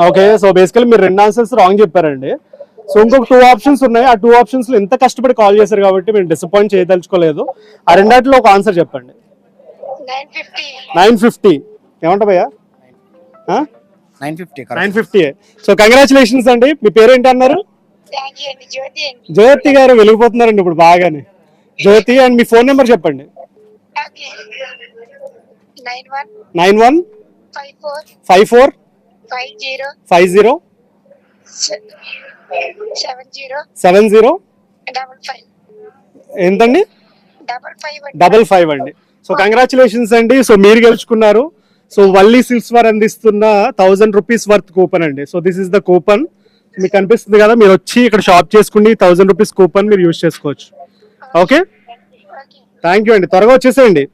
ఓకే, సో బేసికలీ మీరు 2 ఆన్సర్స్ రాంగ్ చెప్పారండి. సో ఇంకొక 2 ఆప్షన్స్ ఉన్నాయి. ఆ 2 ఆప్షన్స్ లో ఎంత కష్టపడి కాల్ చేశారు కాబట్టి మీరు డిసప్పాయింట్ చేయదలుచుకోలేదు. ఆ రెండాటిలో ఒక ఆన్సర్ చెప్పండి. 950 ఏమంటా భయ్యా? 950. సో కంగ్రాచులేషన్స్ అండి. మీ పేరేంటి అన్నారు? జ్యోతి గారు. వెలిగిపోతున్నారండి ఇప్పుడు బాగానే. జ్యోతి, అండ్ మీ ఫోన్ నెంబర్ చెప్పండి. 91 54 50 70 ఎంతండి? 55 అండి. సో కంగ్రాచులేషన్స్ అండి. సో మీరు గెలుచుకున్నారు. సో వల్లీ సిల్క్స్ వారు అందిస్తున్న 1000 రూపీస్ వర్త్ కూపన్ అండి. So this is the coupon. మీకు కనిపిస్తుంది కదా, మీరు వచ్చి ఇక్కడ షాప్ చేసుకుని 1000 రూపీస్ కూపన్ మీరు యూజ్ చేసుకోవచ్చు. ఓకే, థ్యాంక్ యూ అండి. త్వరగా వచ్చేసేయండి.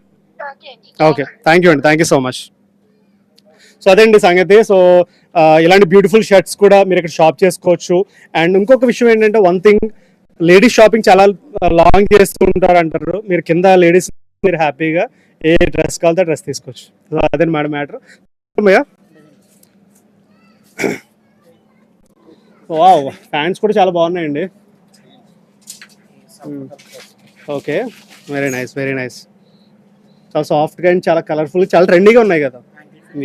ఓకే, థ్యాంక్ యూ అండి. Thank you so much. So అదేండి సంగతి. సో ఇలాంటి బ్యూటిఫుల్ షర్ట్స్ కూడా మీరు ఇక్కడ షాప్ చేసుకోవచ్చు. అండ్ ఇంకొక విషయం ఏంటంటే, వన్ థింగ్, లేడీస్ షాపింగ్ చాలా లాంగ్ చేస్తూ ఉంటారు అంటారు. మీరు కింద లేడీస్ మీరు హ్యాపీగా ఏ డ్రెస్ కావాలంటే డ్రెస్ తీసుకోవచ్చు. సో అదే మేడం మ్యాటర్. వావ్, ప్యాంట్స్ కూడా చాలా బాగున్నాయండి. Okay, very nice, very nice. చాలా సాఫ్ట్గా అండ్ చాలా కలర్ఫుల్, చాలా ట్రెండీగా ఉన్నాయి కదా.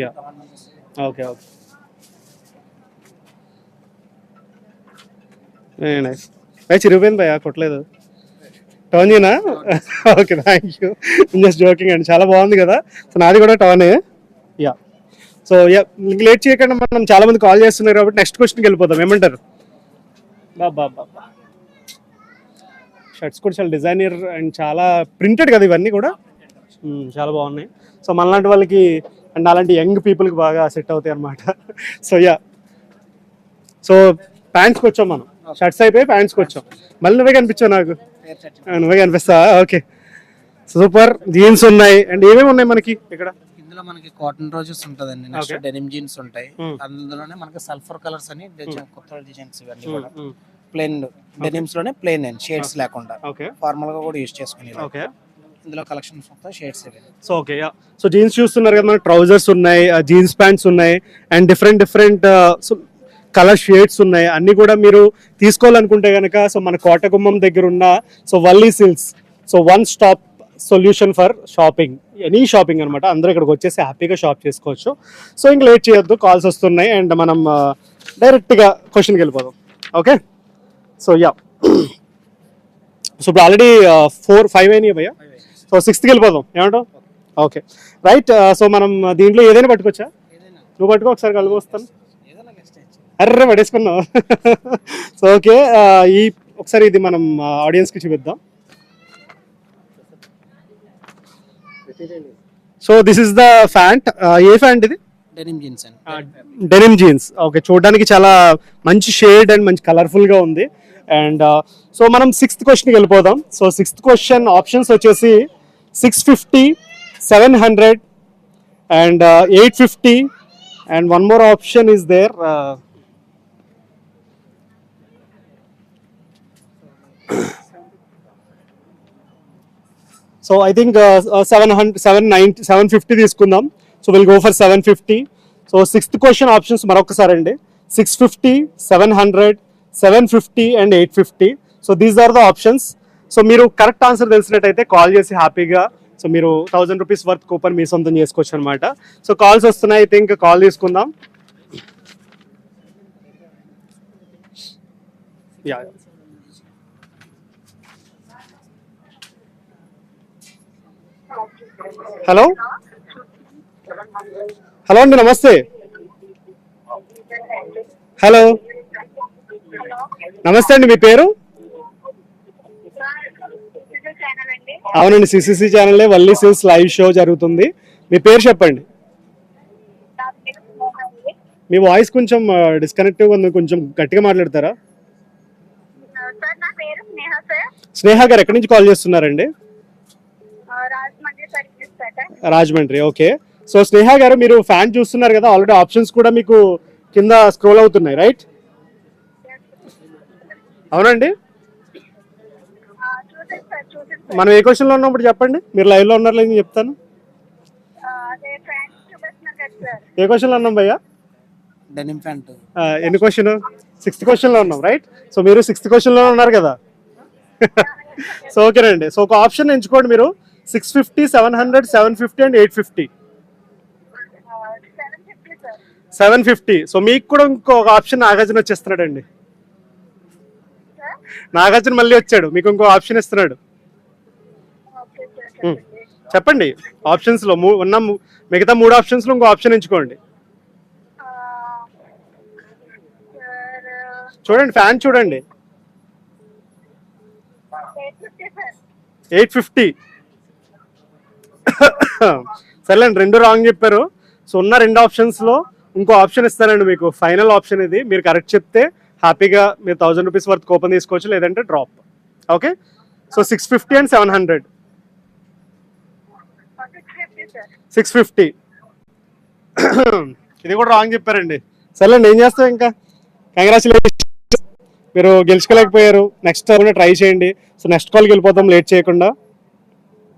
Yeah, okay okay, very nice. భయ చిరిగిపోయింది భయ, కొట్టలేదు. టర్న్ చేయనా? Okay, thank you. Just joking అండి. చాలా బాగుంది కదా. సో నాది కూడా టర్నే. యా, సో యా, లేట్ చేయకుండా మనం చాలా మంది కాల్ చేస్తున్నారు కాబట్టి నెక్స్ట్ క్వశ్చన్కి వెళ్ళిపోతాం. ఏమంటారు? బాబా, షర్ట్స్ కూడా చాలా డిజైనర్ అండ్ చాలా ప్రింటెడ్ కదా ఇవన్నీ కూడా, చాలా బాగున్నాయి. సో మనలాంటి వాళ్ళకి అండ్ అలాంటి యంగ్ పీపుల్కి బాగా సెట్ అవుతాయి అన్నమాట. సో యా, సో ప్యాంట్స్కి వచ్చాం మనం. షర్ట్స్ అయిపోయి ప్యాంట్స్కి వచ్చాం. మళ్ళీ నువ్వే కనిపించావు నాకు. నువ్వే కనిపిస్తావా? Okay, super. జీన్స్ ఉన్నాయి అండ్ ఏమేమి ఉన్నాయి మనకి ఇక్కడ? ఇందులో ఇందులో మనకి కాటన్ రోజెస్ ఉంటదండి, నెక్స్ట్ Okay. డెనిమ్ జీన్స్ ఉంటాయి. Hmm. అందులోనే మనకి సల్ఫర్ కలర్స్ అని కొత్త డిజైన్స్ ఇవన్నీ కూడా ప్లెయిన్ డెనిమ్స్ లోనే ప్లెయిన్ అండి, షేడ్స్ లేకుండా ఓకే ఫార్మల్ గా కూడా యూజ్ చేసుకుని ఓకే ఇందులో కలెక్షన్స్ మొత్తం షేడ్స్ ఇవి. So okay yeah so jeans చూస్తున్నారు కదా, మనకి ట్రౌజర్స్ ఉన్నాయి, జీన్స్ ప్యాంట్స్ ఉన్నాయి, and different different colour shades ఉన్నాయి. అన్ని కూడా మీరు తీసుకోవాలనుకుంటే కనుక సో మన కోటగుమ్మం దగ్గర ఉన్న so Valli silks so one stop solution for shopping, any shopping అనమాట. అందరూ ఇక్కడికి వచ్చేసి హ్యాపీగా షాప్ చేసుకోవచ్చు. సో ఇంక లేట్ చేయొద్దు, కాల్స్ వస్తున్నాయి అండ్ మనం డైరెక్ట్గా క్వశ్చన్కి వెళ్ళిపోదాం. ఓకే సో యా సో ఇప్పుడు ఆల్రెడీ 4-5 అయినాయి భయ్యా. సో 6th వెళ్ళిపోదాం ఏమంటావు? Okay right. సో మనం దీంట్లో ఏదైనా పట్టుకోవచ్చా? నువ్వు పట్టుకో ఒకసారి కలిపి వస్తాను. అర్రే పడేసుకున్నావు. సో ఓకే ఈ ఒకసారి ఇది మనం ఆడియన్స్కి చూపిద్దాం. So this is the pant. A pant ఇది? డెనిమ్ జీన్స్ అండి. Denim jeans. ఓకే చూడడానికి చాలా మంచి షేడ్ అండ్ మంచి కలర్ఫుల్గా ఉంది. అండ్ సో మనం 6th క్వశ్చన్కి వెళ్ళిపోదాం. సో 6th క్వశ్చన్ ఆప్షన్స్ వచ్చేసి 650, 700 and 850 and one more option is there. So I think 750 తీసుకుందాం. So will go for 750. So 6th question options మరొకసారి అండి, 650, 700, 750 and 850. So these are the options. So మీరు correct answer తెలిసినట్టయితే call చేసి హ్యాపీగా so మీరు 1000 rupees worth coupon మీ సొంతం చేసుకోవచ్చు అనమాట. సో కాల్స్ వస్తున్నాయి, ఐ థింక్ కాల్ తీసుకుందాం. యా హలో హలో అండి నమస్తే. హలో నమస్తే అండి, మీ పేరు? ఛానల్ అండి. అవునండి, CCC channel Valli Silks live show జరుగుతుంది. మీ పేరు చెప్పండి. మీ వాయిస్ కొంచెం డిస్కనెక్టివ్గా ఉంది, కొంచెం గట్టిగా మాట్లాడతారా? సార్ నా పేరు స్నేహ సార్. స్నేహ గారు ఎక్కడి నుంచి కాల్ చేస్తున్నారండి? రాజమండ్రి సర్వీస్ పేట. రాజమండ్రి. ఓకే సో స్నేహ గారు మీరు ఫ్యాన్ చూస్తున్నారు కదా, ఆల్రెడీ ఆప్షన్స్ కూడా మీకు కింద స్క్రోల్ అవుతున్నాయి రైట్? అవునండి. చూసాను సార్, చూసాను. మనం ఏ క్వశ్చన్లో ఉన్నప్పుడు చెప్పండి, మీరు లైవ్లో ఉన్నారు లేదు చెప్తాను. అదే ఫ్యాన్స్ చూపిస్తున్నారు కదా సార్. ఏ క్వశ్చన్లో ఉన్నాం భయ్యా? Denim pant. ఎన్ని క్వశ్చన్? 6th క్వశ్చన్లో ఉన్నాం రైట్? సో మీరు 6th క్వశ్చన్లో ఉన్నారు కదా. సో ఓకేనండి. సో ఒక ఆప్షన్ ఎంచుకోండి మీరు, 650, 700, 750 అండ్ 850. 750 సార్. 750. సో మీకు కూడా ఇంకొక ఆప్షన్ నాగార్జున వచ్చేస్తున్నాడండి. నాగార్జున మళ్ళీ వచ్చాడు, మీకు ఇంకో ఆప్షన్ ఇస్తున్నాడు. ఓకే సార్, చెప్పండి ఆప్షన్స్లో ఉన్న మిగతా 3 ఆప్షన్స్లో ఇంకో ఆప్షన్ ఎంచుకోండి. చూడండి ఫ్యాన్ చూడండి. 850. సరేలేండి, 2 రాంగ్ చెప్పారు. సో ఉన్న 2 ఆప్షన్స్లో ఇంకో ఆప్షన్ ఇస్తానండి మీకు, ఫైనల్ ఆప్షన్ ఇది. మీరు కరెక్ట్ చెప్తే హ్యాపీగా మీరు 1000 రూపీస్ వర్త్ కూపన్ తీసుకోవచ్చు, లేదంటే డ్రాప్. Okay so 650 and 700. 650. ఇది కూడా రాంగ్ చెప్పారండి. సరేలేండి, ఏం చేస్తాం ఇంకా. కంగ్రాచులేషన్స్, మీరు గెలుచుకోలేకపోయారు. నెక్స్ట్ కూడా ట్రై చేయండి. సో నెక్స్ట్ కాల్కి వెళ్ళిపోతాం లేట్ చేయకుండా.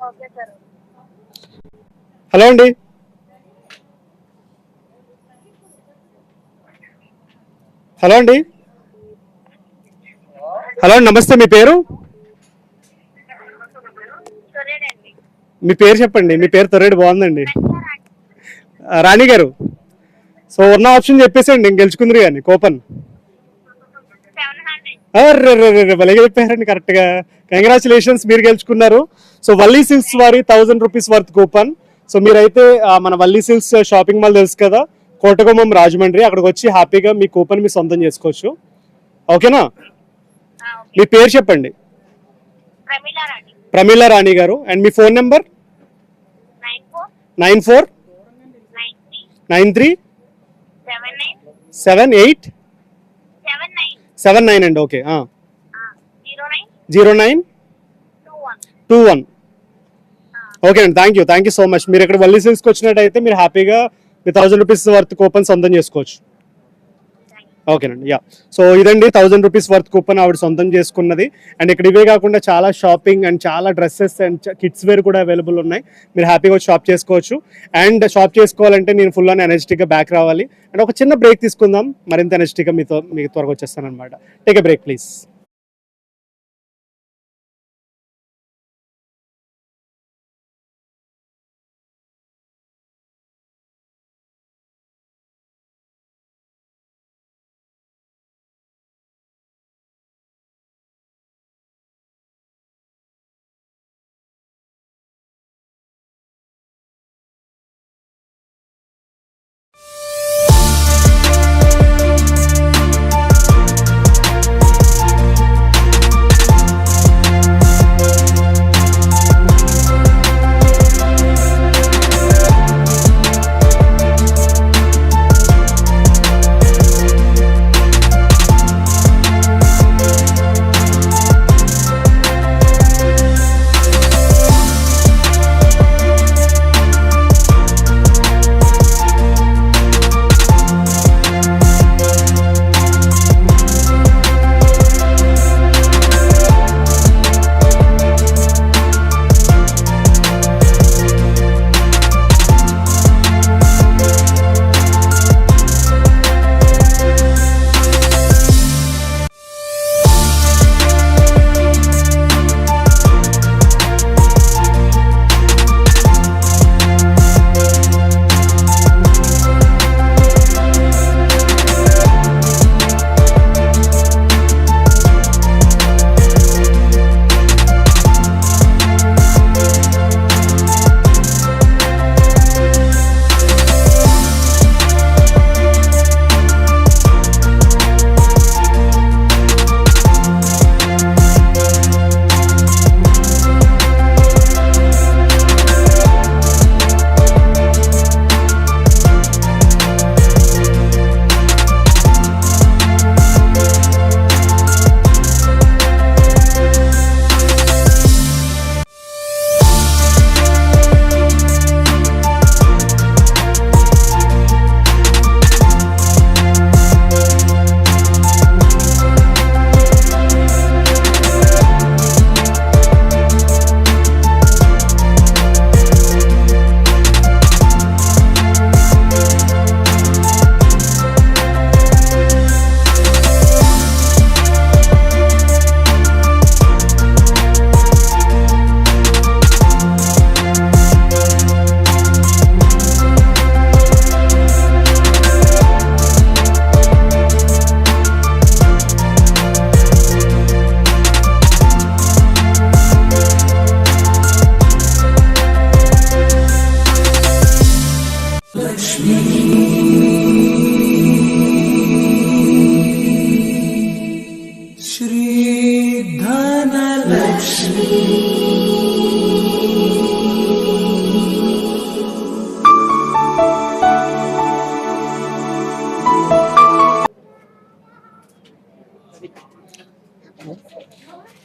Okay sir. హలో అండి. హలో అండి. హలో అండి నమస్తే, మీ పేరు? సరేనండి. మీ పేరు చెప్పండి. మీ పేరు తొర్రేడు, బాగుందండి. రాణి గారు, సో ఉన్న ఆప్షన్ చెప్పేసండి, ఇంక గెలుచుకుందరు కానీ కూపన్. 700. భలేగా చెప్పారండి కరెక్ట్గా. కంగ్రాచులేషన్స్, మీరు గెలుచుకున్నారు. సో వల్లీ సిల్క్స్ వారి 1000 రూపీస్ వర్త్ కూపన్. సో మీరైతే మన వల్లీ సిల్క్స్ షాపింగ్ మాల్ తెలుసు కదా, కోటగుమ్మం రాజమండ్రి, అక్కడికి వచ్చి హ్యాపీగా మీ కూపన్ మీ సొంతం చేసుకోవచ్చు. ఓకేనా? మీ పేరు చెప్పండి. ప్రమీలా రాణి గారు. And me phone number? 94 93 78 79 అండి. ఓకే 09 21. ఓకే అండి, థ్యాంక్ యూ సో మచ్. మీరు ఇక్కడ వల్లీ సిల్క్స్కి వచ్చినట్టయితే మీరు హ్యాపీగా మీ 1000 రూపీస్ వర్త్ కూపన్ సొంతం చేసుకోవచ్చు. ఓకేనండి, యా. సో ఇదండి 1000 రూపీస్ వర్త్ కూపన్ ఆవిడ సొంతం చేసుకున్నది. అండ్ ఇక్కడ ఇవే కాకుండా చాలా షాపింగ్ అండ్ చాలా డ్రెస్సెస్ అండ్ కిడ్స్ వేర్ కూడా అవైలబుల్ ఉన్నాయి. మీరు హ్యాపీగా వచ్చి షాప్ చేసుకోవచ్చు. అండ్ షాప్ చేసుకోవాలంటే నేను ఫుల్ అని ఎనర్జెటిక్గా బ్యాక్ రావాలి. అండ్ ఒక చిన్న బ్రేక్ తీసుకుందాం, మరింత ఎనర్జెటిక్గా మీకు త్వరగా వచ్చేస్తాను అనమాట. Take a break please.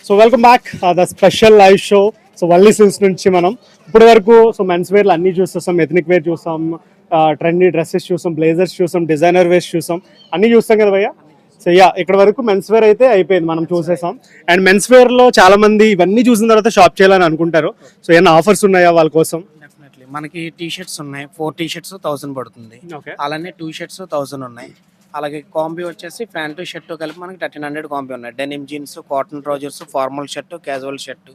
So welcome back the special live show. So Valli silks నుంచి మనం ఇప్పటి వరకు సో మెన్స్ వేర్లు అన్నీ చూస్తాం, ఎథనిక్ వేర్ చూసాం, ట్రెండీ డ్రెస్సెస్ చూసాం, బ్లేజర్స్ చూసాం, డిజైనర్ వేర్స్ చూసాం, అన్నీ చూస్తాం కదా భయ్య. సో యా, ఇక్కడ వరకు మెన్స్ వేర్ అయితే అయిపోయింది, మనం చూసేసాం. అండ్ మెన్స్ వేర్లో చాలా మంది ఇవన్నీ చూసిన తర్వాత షాప్ చేయాలని అనుకుంటారు. సో ఏమైనా ఆఫర్స్ ఉన్నాయా వాళ్ళ కోసం? డెఫినెట్లీ మనకి టీ షర్ట్స్ ఉన్నాయి, 4 టీ షర్ట్స్ 1000 పడుతుంది. అలానే 2 షర్ట్స్ 1000 ఉన్నాయి. అలాగే కాంబీ వచ్చేసి ప్యాంటు షర్ట్ కలిపి మనకి 1300 కాంబీ ఉన్నాయి. Denim jeans, cotton trousers, formal shirt, casual shirt,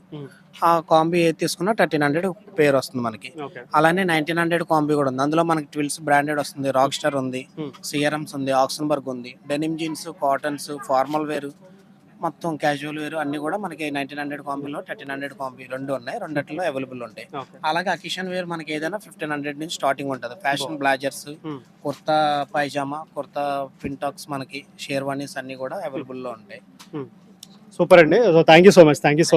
ఆ కాంబీ ఏది తీసుకున్నా 1300 పేర్ వస్తుంది మనకి. అలానే 1900 కాంబీ కూడా ఉంది. అందులో మనకి ట్విల్స్ బ్రాండెడ్ వస్తుంది, రాక్ స్టార్ ఉంది, సిఆర్ఎంస్ ఉంది, ఆక్సన్బర్గ్ ఉంది. Denim jeans, cottons, formal wear, మొత్తం క్యాజువల్ వేర్ అన్ని కూడా మనకి 1900 కాంబీలో 1300 కాంబీ రెండు ఉన్నాయి. రెండిట్లో అవైలబుల్ ఉంటాయి. అలాగే అకేషన్ వేర్ మనకి ఏదైనా 1500 నుంచి స్టార్టింగ్ ఉంటుంది. Fashion blazers, kurta pyjama, kurta pintucks, మనకి షేర్వానీస్ అన్ని కూడా అవైలబుల్ లో ఉంటాయి. సూపర్ అండి. So thank you so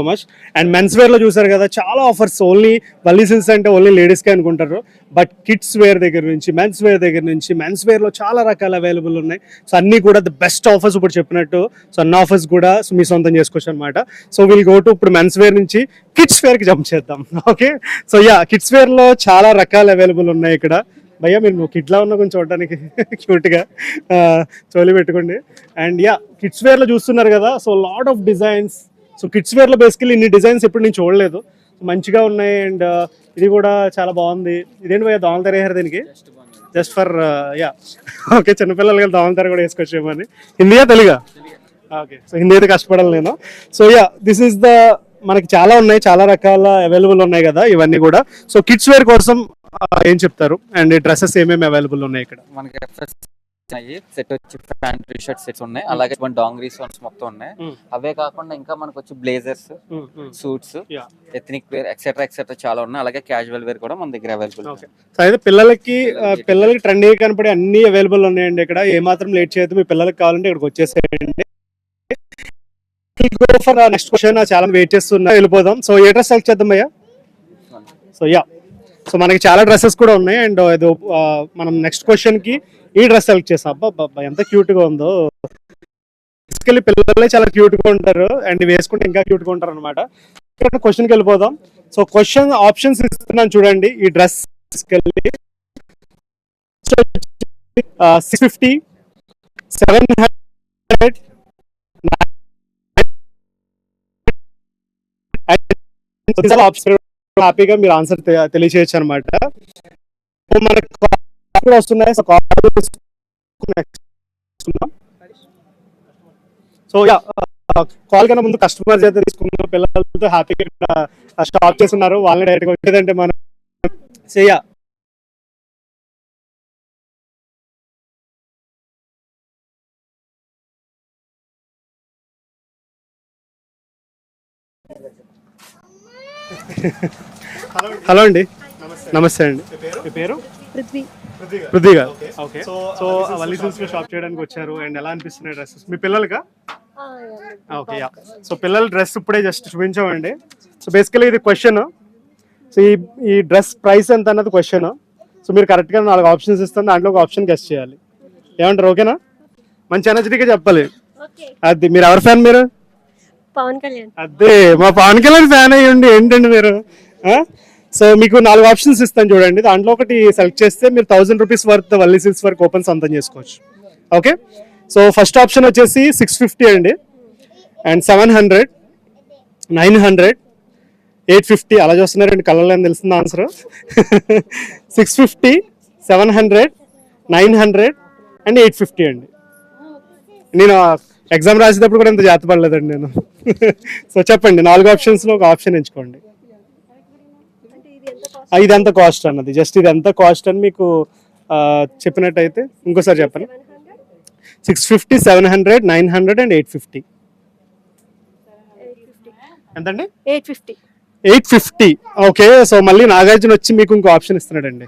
much. And men's wear లో చూసారు కదా, చాలా ఆఫర్స్. ఓన్లీ వల్లీ సిల్క్స్ అంటే ఓన్లీ లేడీస్కే అనుకుంటారు, బట్ కిడ్స్ వేర్ దగ్గర నుంచి మెన్స్ వేర్ దగ్గర నుంచి మెన్స్ వేర్ లో చాలా రకాల అవైలబుల్ ఉన్నాయి. సో అన్ని కూడా ద బెస్ట్ ఆఫర్స్ ఇప్పుడు చెప్పినట్టు. సో అన్ని ఆఫర్స్ కూడా మీ సొంతం చేసుకోవచ్చు అనమాట. సో విల్ గో టు ఇప్పుడు మెన్స్ వేర్ నుంచి కిడ్స్ వేర్ కి జంప్ చేద్దాం. Okay, so yeah, kids wear లో చాలా రకాలు అవైలబుల్ ఉన్నాయి ఇక్కడ. భయ్యా మీరు కిడ్లా ఉన్న కొంచెం చూడడానికి క్యూట్గా చోలి పెట్టుకోండి. అండ్ యా, కిడ్స్ వేర్లో చూస్తున్నారు కదా, so lot of designs. So kids వేర్లో బేసికలీ ఇన్ని డిజైన్స్ ఎప్పుడు నేను చూడలేదు, మంచిగా ఉన్నాయి. అండ్ ఇది కూడా చాలా బాగుంది. ఇదేంటి భయ్యా దోమలు తెరేహారు దీనికి? జస్ట్ ఫర్ యా, ఓకే, చిన్నపిల్లలకి దోమలు తెర కూడా వేసుకొచ్చేమో అని. హిందీయా తెలుగా? ఓకే, సో హిందీ అయితే కష్టపడాలి నేను. So yeah, this is the, మనకి చాలా ఉన్నాయి, చాలా రకాల అవైలబుల్ ఉన్నాయి కదా ఇవన్నీ కూడా. సో కిడ్స్ వేర్ కోసం ఏం చెప్తారు, అండ్ డ్రెస్సెస్ ఏమేమి అవైలబుల్ ఉన్నాయి ఇక్కడ? మనకి సెట్ వచ్చి ప్యాంట్ టీ షర్ట్ సెట్స్ ఉన్నాయి, అలాగే డాంగ్రీస్ మొత్తం ఉన్నాయి. అవే కాకుండా ఇంకా మనకు వచ్చి blazers, suits, ethnic wear etcetera చాలా ఉన్నాయి. అలాగే క్యాజువల్ వేర్ కూడా మన దగ్గర అవైలబుల్. సో అయితే పిల్లలకి ట్రెండీ కనపడే అన్ని అవైలబుల్ ఉన్నాయండి ఇక్కడ. ఏమాత్రం లేట్ చేయొద్దు, మీ పిల్లలకి కావాలంటే ఇక్కడికి వచ్చేసేయండి. నెక్స్ట్ క్వశ్చన్ చాలా వెయిట్ చేస్తున్నా, వెళ్ళిపోదాం. సో ఏ డ్రెస్ సెలెక్ట్ చేద్దాం భయ్యా? సో యా, సో మనకి చాలా డ్రెస్సెస్ కూడా ఉన్నాయి. అండ్ ఇది మనం నెక్స్ట్ క్వశ్చన్ కి ఈ డ్రెస్ సెలెక్ట్ చేసాం. అబ్బా ఎంత క్యూట్ గా ఉందో. బేసికలీ పిల్లలే చాలా క్యూట్ గా ఉంటారు, అండ్ వేసుకుంటే ఇంకా క్యూట్ గా ఉంటారు అనమాట. క్వశ్చన్కి వెళ్ళిపోదాం. సో క్వశ్చన్ ఆప్షన్స్ ఇస్తున్నాను చూడండి. ఈ డ్రెస్ 650, 700, హ్యాపీగా మీరు ఆన్సర్ తెలియచేయచ్చు అనమాట. మనకు వస్తున్నాయి. సో కాల్ కన్నా ముందు కస్టమర్స్ అయితే తీసుకున్నాం, పిల్లలతో హ్యాపీగా స్టాప్ చేస్తున్నారు. వాళ్ళని డైరెక్ట్గా వచ్చేదంటే మనం చెయ్య. హలో అండి, నమస్తే అండి. మీ పేరు? పృథ్వీ గారు. ఓకే, సో వల్లీ సిల్క్స్ లో షాప్ చేయడానికి వచ్చారు. అండ్ ఎలా అనిపిస్తున్నాయి డ్రెస్సెస్ మీ పిల్లలకా? Okay, yeah. సో పిల్లల డ్రెస్ ఇప్పుడే జస్ట్ చూపించామండి. సో బేసికలీ ఇది క్వశ్చన్. సో ఈ డ్రెస్ ప్రైస్ ఎంత అన్నది క్వశ్చన్. సో మీరు కరెక్ట్గా 4 ఆప్షన్స్ ఇస్తాను, దాంట్లో ఒక ఆప్షన్ గెస్ చేయాలి. ఏమంటారు? ఓకేనా? మంచి ఎనర్జెటిక్గా చెప్పాలి. అది మీరు ఎవరి ఫ్యాన్? మీరు పవన్ కళ్యాణ్. అదే మా పవన్ కళ్యాణ్ ఫ్యాన్ అయ్యండి ఏంటండి మీరు. సో మీకు 4 ఆప్షన్స్ ఇస్తాను చూడండి, దాంట్లో ఒకటి సెలెక్ట్ చేస్తే మీరు 1000 రూపీస్ వర్త్ వల్లీ సిల్క్స్ వరకు కూపన్ సొంతం చేసుకోవచ్చు. ఓకే, సో ఫస్ట్ ఆప్షన్ వచ్చేసి 650 అండి, అండ్ 700, 900, 850. అలా చూస్తున్నారండి, కలర్లో అని తెలిసింది ఆన్సర్. 650, 700, 900 అండ్ 850 అండి. నేను ఎగ్జామ్ రాసేటప్పుడు కూడా ఇంత జాగ్రత్త పడలేదండి నేను. సో చెప్పండి, 4 ఆప్షన్స్లో ఒక ఆప్షన్ ఎంచుకోండి. ఇది ఎంత కాస్ట్ అన్నది, జస్ట్ ఇది ఎంత కాస్ట్ అని మీకు చెప్పినట్టయితే ఇంకోసారి చెప్పండి. 650, 700, 900 అండ్ 850. ఎంతండి? 850. ఓకే, సో మళ్ళీ నాగార్జున వచ్చి మీకు ఇంకో ఆప్షన్ ఇస్తున్నాడండి.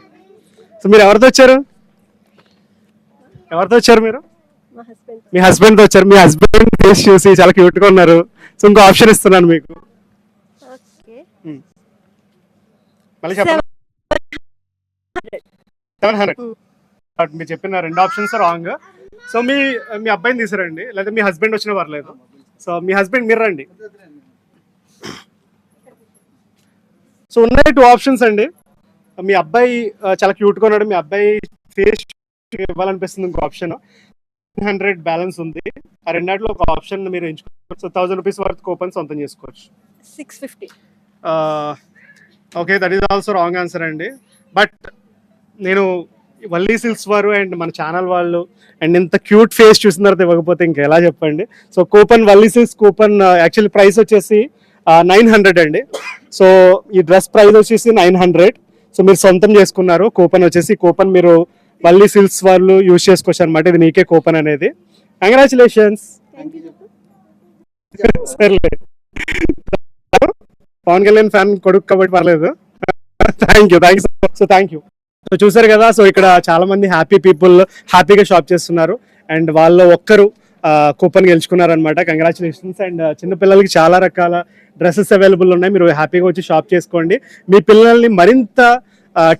సో మీరు ఎవరితో వచ్చారు మీరు? మీ హస్బెండ్తో వచ్చారు. మీ హస్బెండ్ ఫేస్ చూసి చాలా క్యూట్గా ఉన్నారు. సో ఇంకో ఆప్షన్ ఇస్తున్నాను మీకు. మళ్ళీ చెప్పండి. 700. మీరు చెప్పిన 2 ఆప్షన్స్ రాంగ్. సో మీ అబ్బాయిని తీసారండి, లేదా మీ హస్బెండ్ వచ్చినా పర్లేదు. సో మీ హస్బెండ్ మీరు రండి. సో ఉన్నాయి 2 ఆప్షన్స్ అండి. మీ అబ్బాయి చాలా క్యూట్గా ఉన్నాడు, మీ అబ్బాయి ఫేస్ ఇవ్వాలనిపిస్తుంది. ఇంకో ఆప్షన్ 100 బ్యాలెన్స్ ఉంది. ఆ రెండాట్లో ఒక ఆప్షన్ మీరు ఎంచుకోవచ్చు. సో 1000 రూపీస్ వర్త్ కూపన్ సొంతం చేసుకోవచ్చు. 650. Okay, that is also wrong answer అండి. బట్ నేను వల్లీ సిల్క్స్ వారు అండ్ మన ఛానల్ వాళ్ళు అండ్ ఇంత క్యూట్ ఫేస్ చూసిన తర్వాత ఇవ్వకపోతే ఇంకా ఎలా చెప్పండి. So coupon, Valli silks coupon actually price వచ్చేసి 900 అండి. సో ఈ డ్రెస్ ప్రైస్ వచ్చేసి 900. సో మీరు సొంతం చేసుకున్నారు. కూపన్ వచ్చేసి కూపన్ మీరు వల్లీ సిల్క్స్ వాళ్ళు యూజ్ చేసుకోవచ్చు అనమాట. ఇది నీకే కూపన్ అనేది. కంగ్రాచులేషన్స్. సర్లే, పవన్ కళ్యాణ్ ఫ్యాన్ కొడుకు కాబట్టి పర్లేదు. Thank you. సో చూసారు కదా, సో ఇక్కడ చాలా మంది హ్యాపీ పీపుల్ హ్యాపీగా షాప్ చేస్తున్నారు. అండ్ వాళ్ళు ఒక్కరు కూపన్ గెలుచుకున్నారనమాట. కంగ్రాచులేషన్స్. అండ్ చిన్నపిల్లలకి చాలా రకాల డ్రెస్సెస్ అవైలబుల్ ఉన్నాయి, మీరు హ్యాపీగా వచ్చి షాప్ చేసుకోండి. మీ పిల్లల్ని మరింత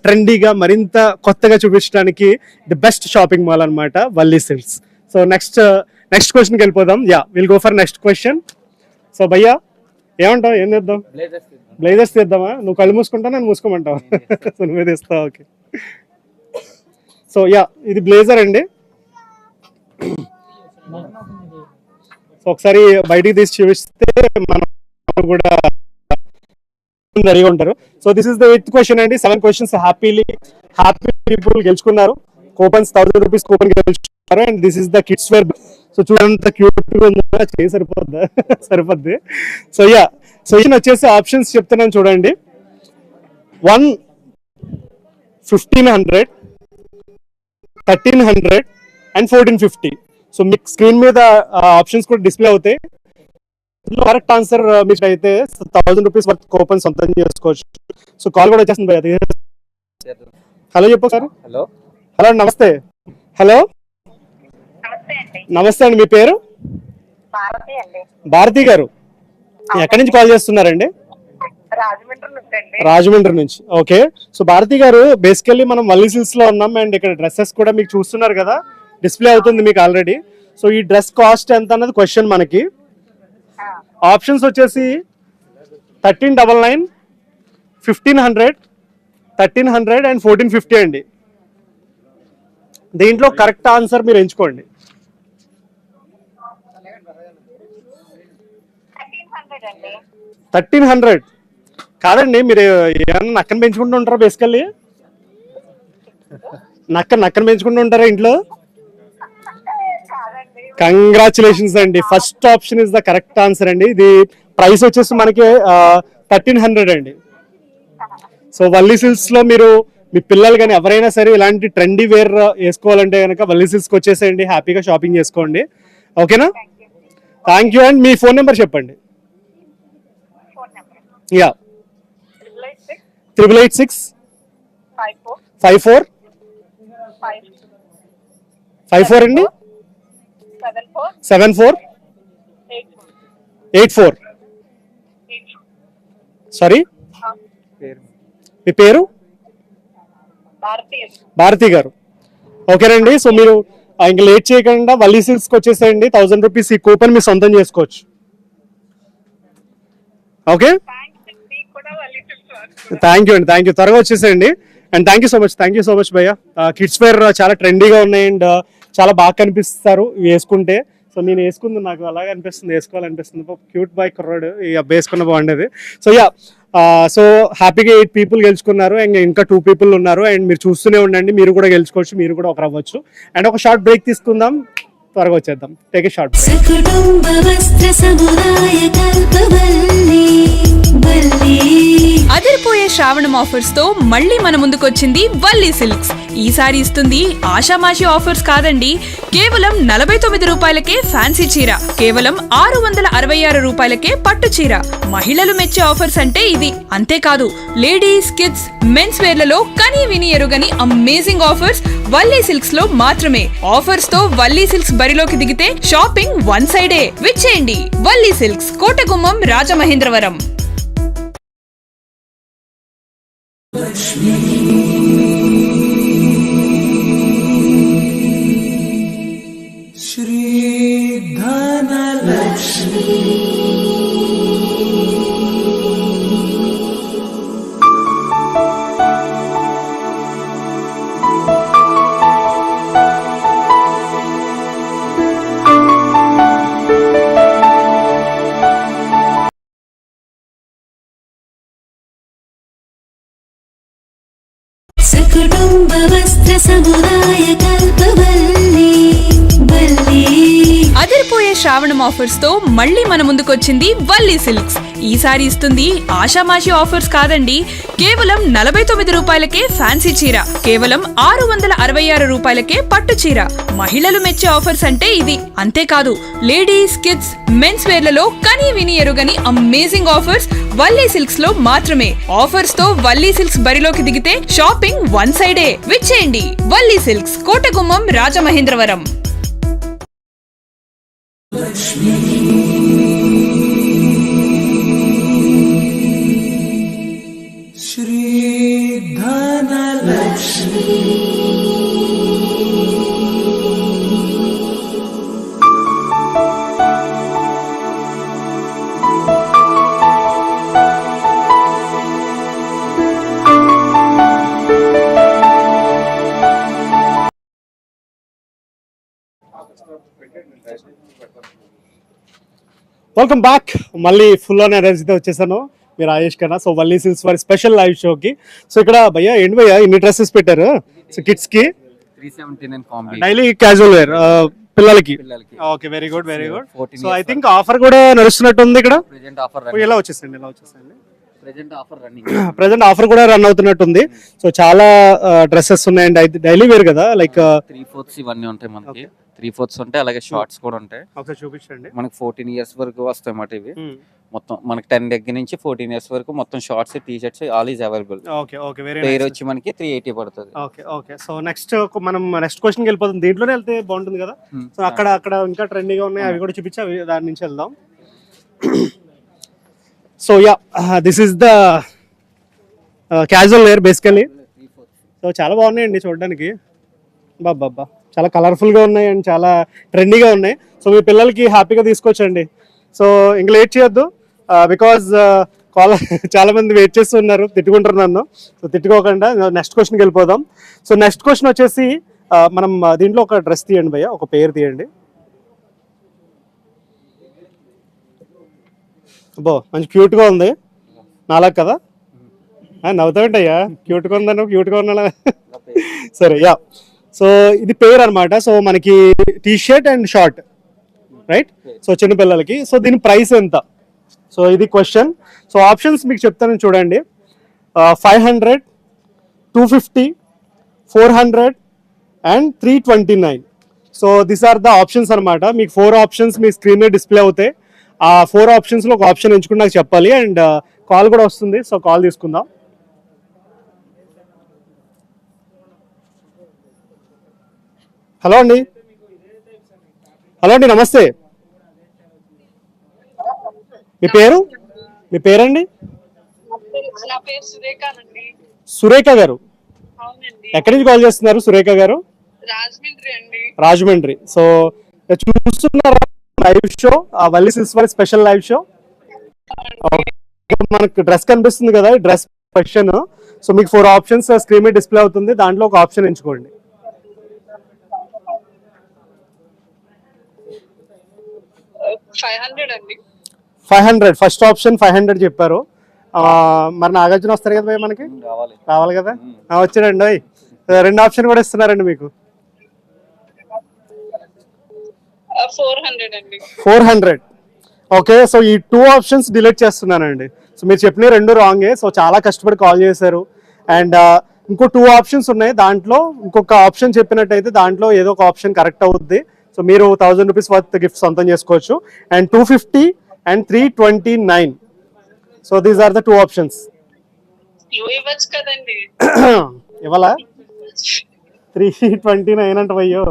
ట్రెండీగా మరింత కొత్తగా చూపించడానికి ది బెస్ట్ షాపింగ్ మాల్ అనమాట వల్లీ సిల్క్స్. సో నెక్స్ట్ క్వశ్చన్కి వెళ్ళిపోదాం. Will go for next question. So భయ్యా ఏమంటావు, ఏం తెద్దాం? బ్లేజర్స్ తెద్దామా? నువ్వు కళ్ళు మూసుకుంటా, నేను మూసుకోమంటావు? సో నువ్వే తెస్తావు, ఓకే. సో ఇది బ్లేజర్ అండి. సో ఒకసారి బయటికి తీసి చూపిస్తే మనం కూడా రెడీగా ఉంటారు. So this is the 8th question అండి. 7 క్వశ్చన్స్ హ్యాపీ పీపుల్ గెలుచుకున్నారు. కూపన్స్ 1000 రూపీస్ కూపన్ గెలుచుకున్నారు. And this is the kids wear. So చూడంత క్యూట్ గా ఉందా, చేయి సరిపోద్ది. సో వచ్చేసి ఆప్షన్స్ చెప్తున్నాను చూడండి. 1 1500, 1300 అండ్ 1450. సో మీకు స్క్రీన్ మీద ఆప్షన్స్ కూడా డిస్ప్లే అవుతాయి. కరెక్ట్ ఆన్సర్ మీకు అయితే 1000 రూపీస్ వర్త్ కూపన్ సొంతం చేసుకోవచ్చు. సో కాల్ కూడా వచ్చేస్తుంది. హలో చెప్పు సార్. హలో నమస్తే. హలో నమస్తే అండి, మీ పేరు? భారతి గారు. ఎక్కడి నుంచి కాల్ చేస్తున్నారండి? రాజమండ్రి నుంచి. ఓకే. సో భారతి గారు, బేసికల్లీ మనం వల్లీ సిల్క్స్ లో ఉన్నాం. అండ్ ఇక్కడ డ్రెస్సెస్ కూడా మీకు చూస్తున్నారు కదా, డిస్ప్లే అవుతుంది మీకు ఆల్రెడీ. సో ఈ డ్రెస్ కాస్ట్ ఎంత అన్నది క్వశ్చన్ మనకి. ఆప్షన్స్ వచ్చేసి 1399, 1500, 1300 అండ్ 1450 అండి. దీంట్లో కరెక్ట్ ఆన్సర్ మీరు ఎంచుకోండి. 1300 కాదండి, మీరు ఏమన్నా నక్కను పెంచుకుంటూ ఉంటారా? బేసికల్లీ నక్కను పెంచుకుంటూ ఉంటారా ఇంట్లో? కంగ్రాచులేషన్స్ అండి, first option is the correct answer అండి. ఇది ప్రైస్ వచ్చేసి మనకి 1300 అండి. సో వల్లీ సిల్క్స్ లో మీరు మీ పిల్లలు కానీ ఎవరైనా సరే ఇలాంటి ట్రెండీ వేర్ వేసుకోవాలంటే కనుక వల్లీ సిల్క్స్కి వచ్చేసేయండి, హ్యాపీగా షాపింగ్ చేసుకోండి. ఓకేనా? Thank you. And me phone number చెప్పండి. 8886 54 అండి 74 84. సారీ, మీ పేరు? భారతి గారు. ఓకేనండి. సో మీరు ఇంకా లేట్ చేయకుండా వల్లీ సిల్క్స్కి వచ్చేసేయండి. 1000 రూపీస్ ఈ కూపన్ మీరు సొంతం చేసుకోవచ్చు. ఓకే, థ్యాంక్ యూ అండి, థ్యాంక్ యూ. త్వరగా వచ్చేసేయండి. And thank you so much భయ్య. కిడ్స్ వేర్ చాలా ట్రెండీగా ఉన్నాయి అండ్ చాలా బాగా కనిపిస్తారు వేసుకుంటే. సో నేను వేసుకుంది, నాకు అలాగే అనిపిస్తుంది, వేసుకోవాలనిపిస్తుంది. క్యూట్ బాయ్ కుర్రాడు, ఈ అబ్బాయి వేసుకున్న బాగుండేది. సో హ్యాపీగా 8 పీపుల్ గెలుచుకున్నారు. అండ్ ఇంకా 2 పీపుల్ ఉన్నారు. అండ్ మీరు చూస్తూనే ఉండండి, మీరు కూడా గెలుచుకోవచ్చు, మీరు కూడా ఒకరు అవ్వచ్చు. అండ్ ఒక షార్ట్ బ్రేక్ తీసుకుందాం, త్వరగా వచ్చేద్దాం. Take a short break. అదిరిపోయే శ్రావణం ఆఫర్స్ తో మళ్ళీ మన ముందుకొచ్చింది వల్లీ సిల్క్స్. ఈసారి ఇస్తుంది ఆషామాషి ఆఫర్స్ కాదండి, కేవలం 49 రూపాయలకే ఫ్యాన్సీ చీర, కేవలం 666 రూపాయలకే పట్టు చీర. మహిళలు మెచ్చే ఆఫర్స్ అంటే ఇది. అంతేకాదు, లేడీస్, కిడ్స్, మెన్స్ వేర్లలో కనీ విని ఎరుగని అమేజింగ్ ఆఫర్స్ వల్లీ సిల్క్స్ లో మాత్రమే. ఆఫర్స్ తో వల్లీ సిల్క్స్ బరిలోకి దిగితే షాపింగ్ వన్ సైడే. విచ్చేయండి వల్లీ సిల్క్స్, కోటగుమ్మం, రాజమహేంద్రవరం. కుటుంబ వస్త్ర సముదాయ కల్పవల్లి వల్లి. అదిరిపోయే శ్రావణం ఆఫర్స్ తో మళ్ళీ మన ముందుకొచ్చింది వల్లీ సిల్క్స్. ఈసారి ఇస్తుంది ఆషామాషి ఆఫర్స్ కాదండి, కేవలం 49 రూపాయలకే ఫ్యాన్సీ చీర, కేవలం 666 రూపాయలకే పట్టు చీర. మహిళలు మెచ్చే ఆఫర్స్ అంటే ఇది. అంతేకాదు, లేడీస్, కిడ్స్, మెన్స్ వేర్లలో కనీ విని ఎరుగని అమేజింగ్ ఆఫర్స్ వల్లీ సిల్క్స్ లో మాత్రమే. ఆఫర్స్ తో వల్లీ సిల్క్స్ బరిలోకి దిగితే షాపింగ్ వన్ సైడే. విచ్చేయండి Valli Silks, Kotagummam, Rajamahendravaram. Welcome back. మళ్ళీ ఫుల్ ఆన్ ఎనర్జీతో వచ్చేసాను. మీరు రాజేష్ కన్నా. సో వల్లీ సిల్క్స్ వారి స్పెషల్ లైవ్ షోకి. సో ఇక్కడ భయ్యా ఏంటి భయ్యా ఇన్ని డ్రెస్సెస్ పెట్టారు? సో కిడ్స్ కి 379 కాంబీ డైలీ క్యాజువల్ వేర్ పిల్లలకి. Okay, very good very good. So I think offer కూడా నడుస్తున్నట్టు ఉంది ఇక్కడ. ప్రెజెంట్ ఆఫర్ ఇలా వచ్చేసండి present offer running. Present offer కూడా రన్ అవుతున్నట్టుంది. సో చాలా డ్రెస్సెస్ ఉన్నాయండి డైలీ వేర్ కదా, లైక్ 3/4 ఇవన్నీ ఉంటాయి మనకి. 3/4 ఉంటాయి, అలాగే షార్ట్స్ కూడా ఉంటాయి. ఒకసారి చూపించండి. మనకి 14 ఇయర్స్ వరకు వస్తాయి అన్నమాట ఇవి. మొత్తం మనకి 10 దగ్గర నుంచి 14 ఇయర్స్ వరకు మొత్తం shorts, T shirts all is available. Okay okay, very pair వచ్చి మనకి 380 పడుతుంది. Okay okay. సో మనం నెక్స్ట్ క్వశ్చన్ వెళ్ళిపోతుంది. దీంట్లోనే వెళ్తే బాగుంటుంది కదా. సో అక్కడ ఇంకా ట్రెండీగా ఉన్నాయి, అవి కూడా చూపించి అవి దాని నుంచి వెళ్దాం. So yeah, this is the casual wear basically. So చాలా బాగున్నాయండి చూడడానికి. బాబా చాలా కలర్ఫుల్గా ఉన్నాయి అండ్ చాలా ట్రెండీగా ఉన్నాయి. సో మీ పిల్లలకి హ్యాపీగా తీసుకోవచ్చండి. సో ఇంక లేట్ చేయొద్దు, బికాజ్ చాలా మంది వెయిట్ చేస్తున్నారు, తిట్టుకుంటారు నన్ను. సో తిట్టుకోకుండా నెక్స్ట్ క్వశ్చన్కి వెళ్ళిపోదాం. సో నెక్స్ట్ క్వశ్చన్ వచ్చేసి మనం దీంట్లో ఒక డ్రెస్ తీయండి భయ్య, ఒక పేరు తీయండి. అబ్బో మంచి క్యూట్గా ఉంది, నాలా కదా. నవ్వుతాంటయ్యా, క్యూట్గా ఉందను, క్యూట్గా ఉన్నా. సరే యా. సో ఇది పేరు అనమాట. సో మనకి T shirt and short, right? So చిన్నపిల్లలకి. సో దీని ప్రైస్ ఎంత? సో ఇది క్వశ్చన్. సో ఆప్షన్స్ మీకు చెప్తాను చూడండి. 500, 250, 400 and 329. So these are the options అనమాట. మీకు 4 ఆప్షన్స్ మీ స్క్రీన్ మీద డిస్ప్లే అవుతాయి. ఆ 4 ఆప్షన్స్లో ఒక ఆప్షన్ ఎంచుకుని నాకు చెప్పాలి. అండ్ కాల్ కూడా వస్తుంది, సో కాల్ తీసుకుందాం. హలో అండి. హలో అండి, నమస్తే. మీ పేరండి? నా పేరు సురేఖానండి. సురేఖ గారు, అవునండి. ఎక్కడి నుంచి కాల్ చేస్తున్నారు సురేఖ గారు? రాజమండ్రి అండి. రాజమండ్రి. సో చూస్తున్నారా లైవ్ షో, వల్లీ సిల్క్స్ వారి స్పెషల్ లైవ్ షో. మనకు డ్రెస్ కనిపిస్తుంది కదా, డ్రెస్ క్వశ్చన్. సో మీకు 4 ఆప్షన్స్ స్క్రీన్ మీద డిస్ప్లే అవుతుంది, దాంట్లో ఒక ఆప్షన్ ఎంచుకోండి. 500 అండి. 500 ఫస్ట్ ఆప్షన్ 500 చెప్పారు. మరి నాగార్జున వస్తారు కదా భయ్య, మనకి రావాలి కదా. వచ్చారండి. రెండు ఆప్షన్ కూడా ఇస్తున్నారండి మీకు. 400 అండి. 400. ఓకే. సో ఈ 2 ఆప్షన్స్ డిలీట్ చేస్తున్నానండి. సో మీరు చెప్పిన 2 రాంగే. సో చాలా కష్టపడి కాల్ చేశారు. అండ్ ఇంకో 2 ఆప్షన్స్ ఉన్నాయి, దాంట్లో ఇంకొక ఆప్షన్ చెప్పినట్టయితే దాంట్లో ఏదో ఒక ఆప్షన్ కరెక్ట్ అవుద్ది. సో మీరు 1000 రూపీస్ వర్త్ గిఫ్ట్ సొంతం చేసుకోవచ్చు. And 250 and 329. So these are the 2 options. ఇవ్వచ్చు కదండి. ఇవ్వాలా? 329 అంట అయ్యో.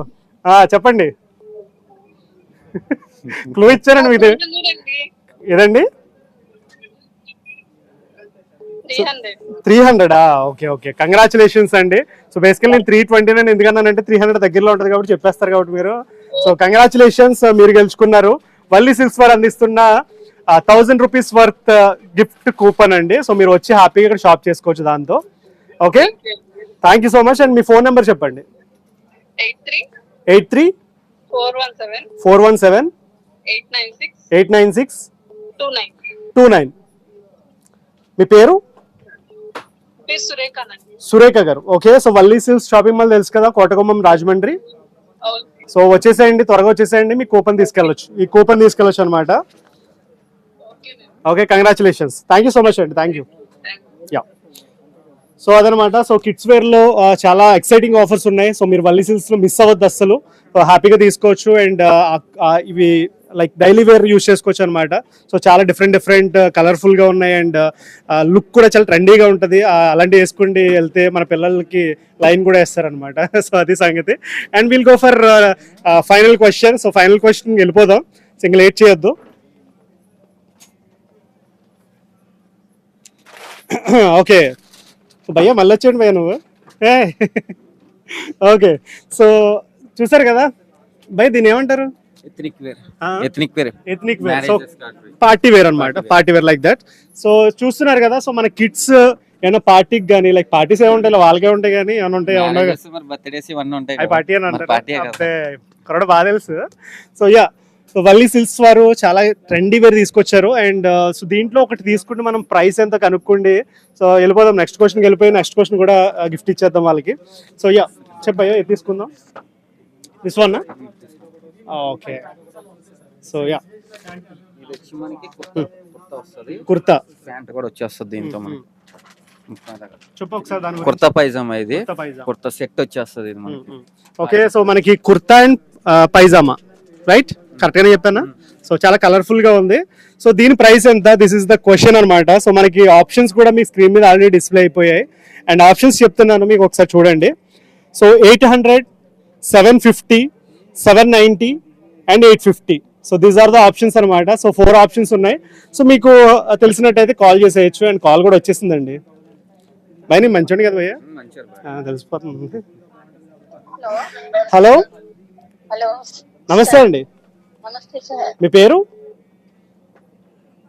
చెప్పండి. క్లూ ఇచ్చారండి మీకు. ఏదండి? 300. ఓకే ఓకే, కంగ్రాచులేషన్స్ అండి. సో బేసికల్లీ నేను 329 ఎందుకన్నానంటే 300 దగ్గరలో ఉంటుంది కాబట్టి చెప్పేస్తారు కాబట్టి మీరు. సో కంగ్రాచులేషన్స్, మీరు గెలుచుకున్నారు వల్లీ సిల్క్స్ వారు అందిస్తున్న 1000 రూపీస్ వర్త్ గిఫ్ట్ కూపన్ అండి. సో మీరు వచ్చి హ్యాపీగా ఇక్కడ షాప్ చేసుకోవచ్చు దాంతో. Okay, thank you so much. And me phone number చెప్పండి. 83 417 896 29. మీ పేరు? సురేఖ గారు. Okay. So Valli silks shopping mall తెలుసు కదా, కోటగుమ్మం, రాజమండ్రి. సో వచ్చేసేయండి, త్వరగా వచ్చేసేయండి, మీ కూపన్ తీసుకెళ్ళొచ్చు. ఈ కూపన్ తీసుకెళ్ళొచ్చు అనమాట. Okay, congratulations. Thank you so much అండి. Thank you. యా. సో అదనమాట. సో కిడ్స్ వేర్లో చాలా ఎక్సైటింగ్ ఆఫర్స్ ఉన్నాయి. సో మీరు వల్లీ సిల్క్స్లో మిస్ అవ్వద్దు అస్సలు. హ్యాపీగా తీసుకోవచ్చు. అండ్ ఇవి లైక్ డైలీ వేర్ యూస్ చేసుకోవచ్చు అనమాట. సో చాలా డిఫరెంట్ కలర్ఫుల్గా ఉన్నాయి. అండ్ లుక్ కూడా చాలా ట్రెండీగా ఉంటుంది. అలాంటివి వేసుకుండి వెళ్తే మన పిల్లలకి లైన్ కూడా వేస్తారనమాట. సో అది సంగతి. And will go for final question. So final question వెళ్ళిపోదాం, ఇంకా లేట్ చేయొద్దు. ఓకే. సో భయ్యా మళ్ళీ వచ్చేయండి భయ్యా. నువ్వు ఓకే, సో చూసారు కదా బై, దీన్ని ఏమంటారు? Ethnic wear. Ah. Ethnic wear. Ethnic wear, so party wear అన్నమాట, party wear like that. So చూస్తున్నారు కదా, సో మన కిడ్స్ ఏమైనా పార్టీకి కానీ, లైక్ పార్టీస్ ఏముంటాయి వాళ్ళకే ఉంటాయి కానీ ఏమైనా ఉంటాయి బర్త్డేస్ ఇవన్నీ ఉంటాయి. అవి పార్టీ అని అంటారు, పార్టీ కూడా బాగా తెలుసు. So yeah, so Valli Silks వారు చాలా ట్రెండీ వేర్ తీసుకొచ్చారు. అండ్ సో దీంట్లో ఒకటి తీసుకుంటే మనం ప్రైస్ ఎంత కనుక్కోండి. సో వెళ్ళిపోదాం నెక్స్ట్ క్వశ్చన్కి, వెళ్ళిపోయి నెక్స్ట్ క్వశ్చన్ కూడా గిఫ్ట్ ఇచ్చేద్దాం వాళ్ళకి. సో యా, చెప్పయ్యా ఇది తీసుకుందాం. This one. Okay, so yeah, ఇది వచ్చి మనకి కుర్తా వస్తుంది, కుర్తా ప్యాంట్ కూడా వచ్చేస్తుంది దీంతో మనకి. చెప్పు ఒకసారి దాని గురించి. కుర్తా పైజామా, ఇది కుర్తా పైజామా. కుర్తా సెట్ వచ్చేస్తుంది ఇది మనకి. ఓకే, సో మనకి kurta and pyjama, right? Correct గానే చెప్పానా? సో చాలా కలర్ఫుల్ గా ఉంది. సో దీని ప్రైస్ ఎంత? దిస్ ఇస్ ద క్వశ్చన్ అనమాట. సో మనకి ఆప్షన్స్ కూడా మీ స్క్రీన్ మీద ఆల్రెడీ డిస్ప్లే అయిపోయాయి. అండ్ ఆప్షన్స్ చెప్తున్నాను మీకు, ఒకసారి చూడండి. So 800, 750, 790 and 850. So these are the options అనమాట. సో 4 ఆప్షన్స్ ఉన్నాయి. సో మీకు తెలిసినట్టయితే కాల్ చేసేయచ్చు. అండ్ కాల్ కూడా వచ్చేసిందండి. భయ నేను మంచోండి కదా భయ్య, తెలిసిపోతుంది. హలో, హలో, నమస్తే అండి. నమస్తే సార్. మీ పేరు?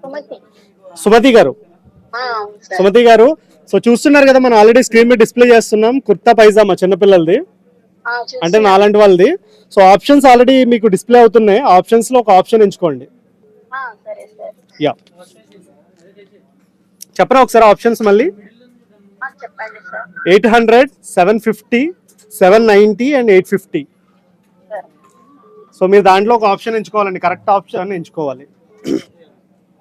సుమతి. సుమతి గారు. సార్. సుమతి గారు, సో చూస్తున్నారు కదా, మనం ఆల్రెడీ స్క్రీన్ మీద డిస్ప్లే చేస్తున్నాం కుర్తా పైజామా చిన్నపిల్లలది, అంటే నాలాంటి వాళ్ళది. సో ఆప్షన్స్ ఆల్రెడీ మీకు డిస్ప్లే అవుతున్నాయి. ఆప్షన్స్ లో ఒక ఆప్షన్ ఎంచుకోండి. సరే సార్. యా, చెప్పరా ఒకసారి ఆప్షన్స్ మళ్ళీ. చెప్పండి సార్. 800, 750, 790 అండ్ 850. సో మీరు దాంట్లో ఒక ఆప్షన్ ఎంచుకోవాలండి, కరెక్ట్ ఆప్షన్ ఎంచుకోవాలి.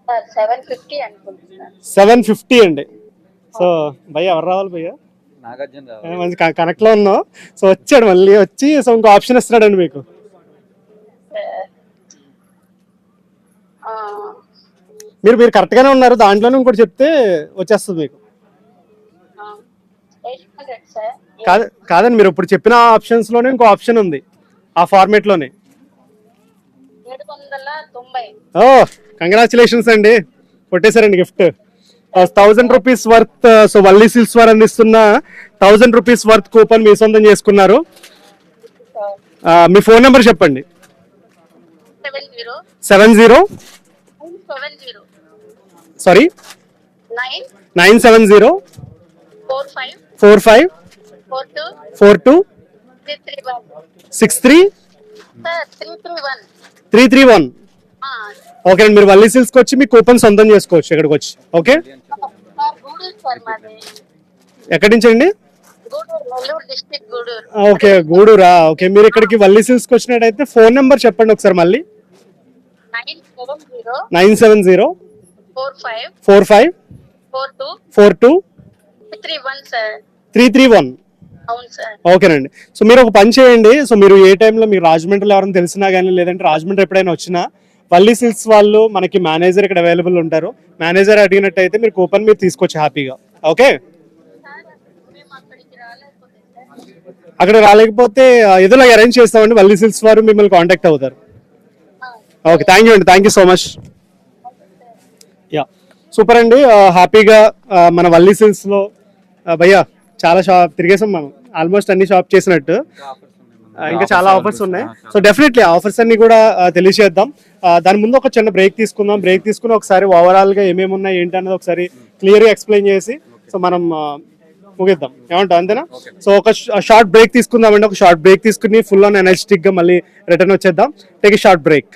సార్ 750 అనుకుంటున్నాను. 750 అండి. సో భయ్య ఎవరు రావాలి భయ్య? నాగార్జున మంచి కనెక్ట్ లో ఉన్నాం. సో వచ్చాడు మళ్ళీ వచ్చి, సో ఇంకో ఆప్షన్ ఇస్తున్నాడండి మీకు. మీరు కరెక్ట్ గానే ఉన్నారు, దాంట్లోనే ఇంకోటి చెప్తే వచ్చేస్తుంది మీకు. 800 సార్. కాదండి, మీరు ఇప్పుడు చెప్పిన ఆప్షన్స్ లోనే ఇంకో ఆప్షన్ ఉంది ఆ ఫార్మేట్ లోనే. 790. ఓ కంగ్రాచులేషన్స్ అండి, కొట్టేశారండి gift. 1000 rupees worth. So Valli Silks వారు అందిస్తున్న 1000 రూపీస్ వర్త్ కూపన్ మీ సొంతం చేసుకున్నారు. మీ ఫోన్ నెంబర్ చెప్పండి. 70 సారీ 970 45 45 42 63 సార్ 331. 331. ఓకే అండి, మీరు వల్లీ సిల్క్స్కి వచ్చి మీ కూపన్ సొంతం చేసుకోవచ్చు ఇక్కడికి వచ్చి. ఓకే, సార్ గూడూరు సార్ మాది. ఎక్కడి నుంచి అండి? గూడూరు, నెల్లూరు డిస్ట్రిక్ట్ గూడూరు. ఓకే, గూడూరా. ఓకే, మీరు ఇక్కడికి వల్లీ సిల్క్స్కి వచ్చినట్టయితే ఫోన్ నెంబర్ చెప్పండి ఒకసారి మళ్ళీ. 970 45 45 42 42 331 సార్. 331. అవును సార్. ఓకేనండి. సో మీరు ఒక పని చేయండి. సో మీరు ఏ టైంలో మీరు రాజమండ్రిలో ఎవరైనా తెలిసినా కానీ, లేదంటే రాజమండ్రి ఎప్పుడైనా వచ్చినా వల్లీ సిల్క్స్ వాళ్ళు మనకి మేనేజర్ ఇక్కడ అవైలబుల్ ఉంటారు. మేనేజర్ అడిగినట్టయితే మీరు కూపన్ మీరు తీసుకోవచ్చు హ్యాపీగా. ఓకే, అక్కడ రాలేకపోతే ఏదోలా అరేంజ్ చేస్తామండి, వల్లీ సిల్క్స్ వారు మిమ్మల్ని కాంటాక్ట్ అవుతారు. ఓకే, థ్యాంక్ యూ అండి, thank you so much. Yeah, super అండి. హ్యాపీగా మన వల్లీ సిల్క్స్లో భయ్యా చాలా షాప్ తిరిగేసాం మనం, ఆల్మోస్ట్ అన్ని షాప్ చేసినట్టు. ఇంకా చాలా ఆఫర్స్ ఉన్నాయి. సో డెఫినెట్లీ ఆఫర్స్ అన్ని కూడా తెలియజేద్దాం. దాని ముందు ఒక చిన్న బ్రేక్ తీసుకుందాం. బ్రేక్ తీసుకుని ఒకసారి ఓవరాల్ గా ఏమేమి ఉన్నాయి ఏంటి అనేది ఒకసారి క్లియర్ గా ఎక్స్ప్లెయిన్ చేసి సో మనం ముగిద్దాం. ఏమంటాం, అంతేనా? సో ఒక షార్ట్ బ్రేక్ తీసుకుందామండి. ఒక షార్ట్ బ్రేక్ తీసుకుని ఫుల్ ఆన్ ఎనర్జెటిక్ గా మళ్ళీ రిటర్న్ వచ్చేద్దాం. Take a short break.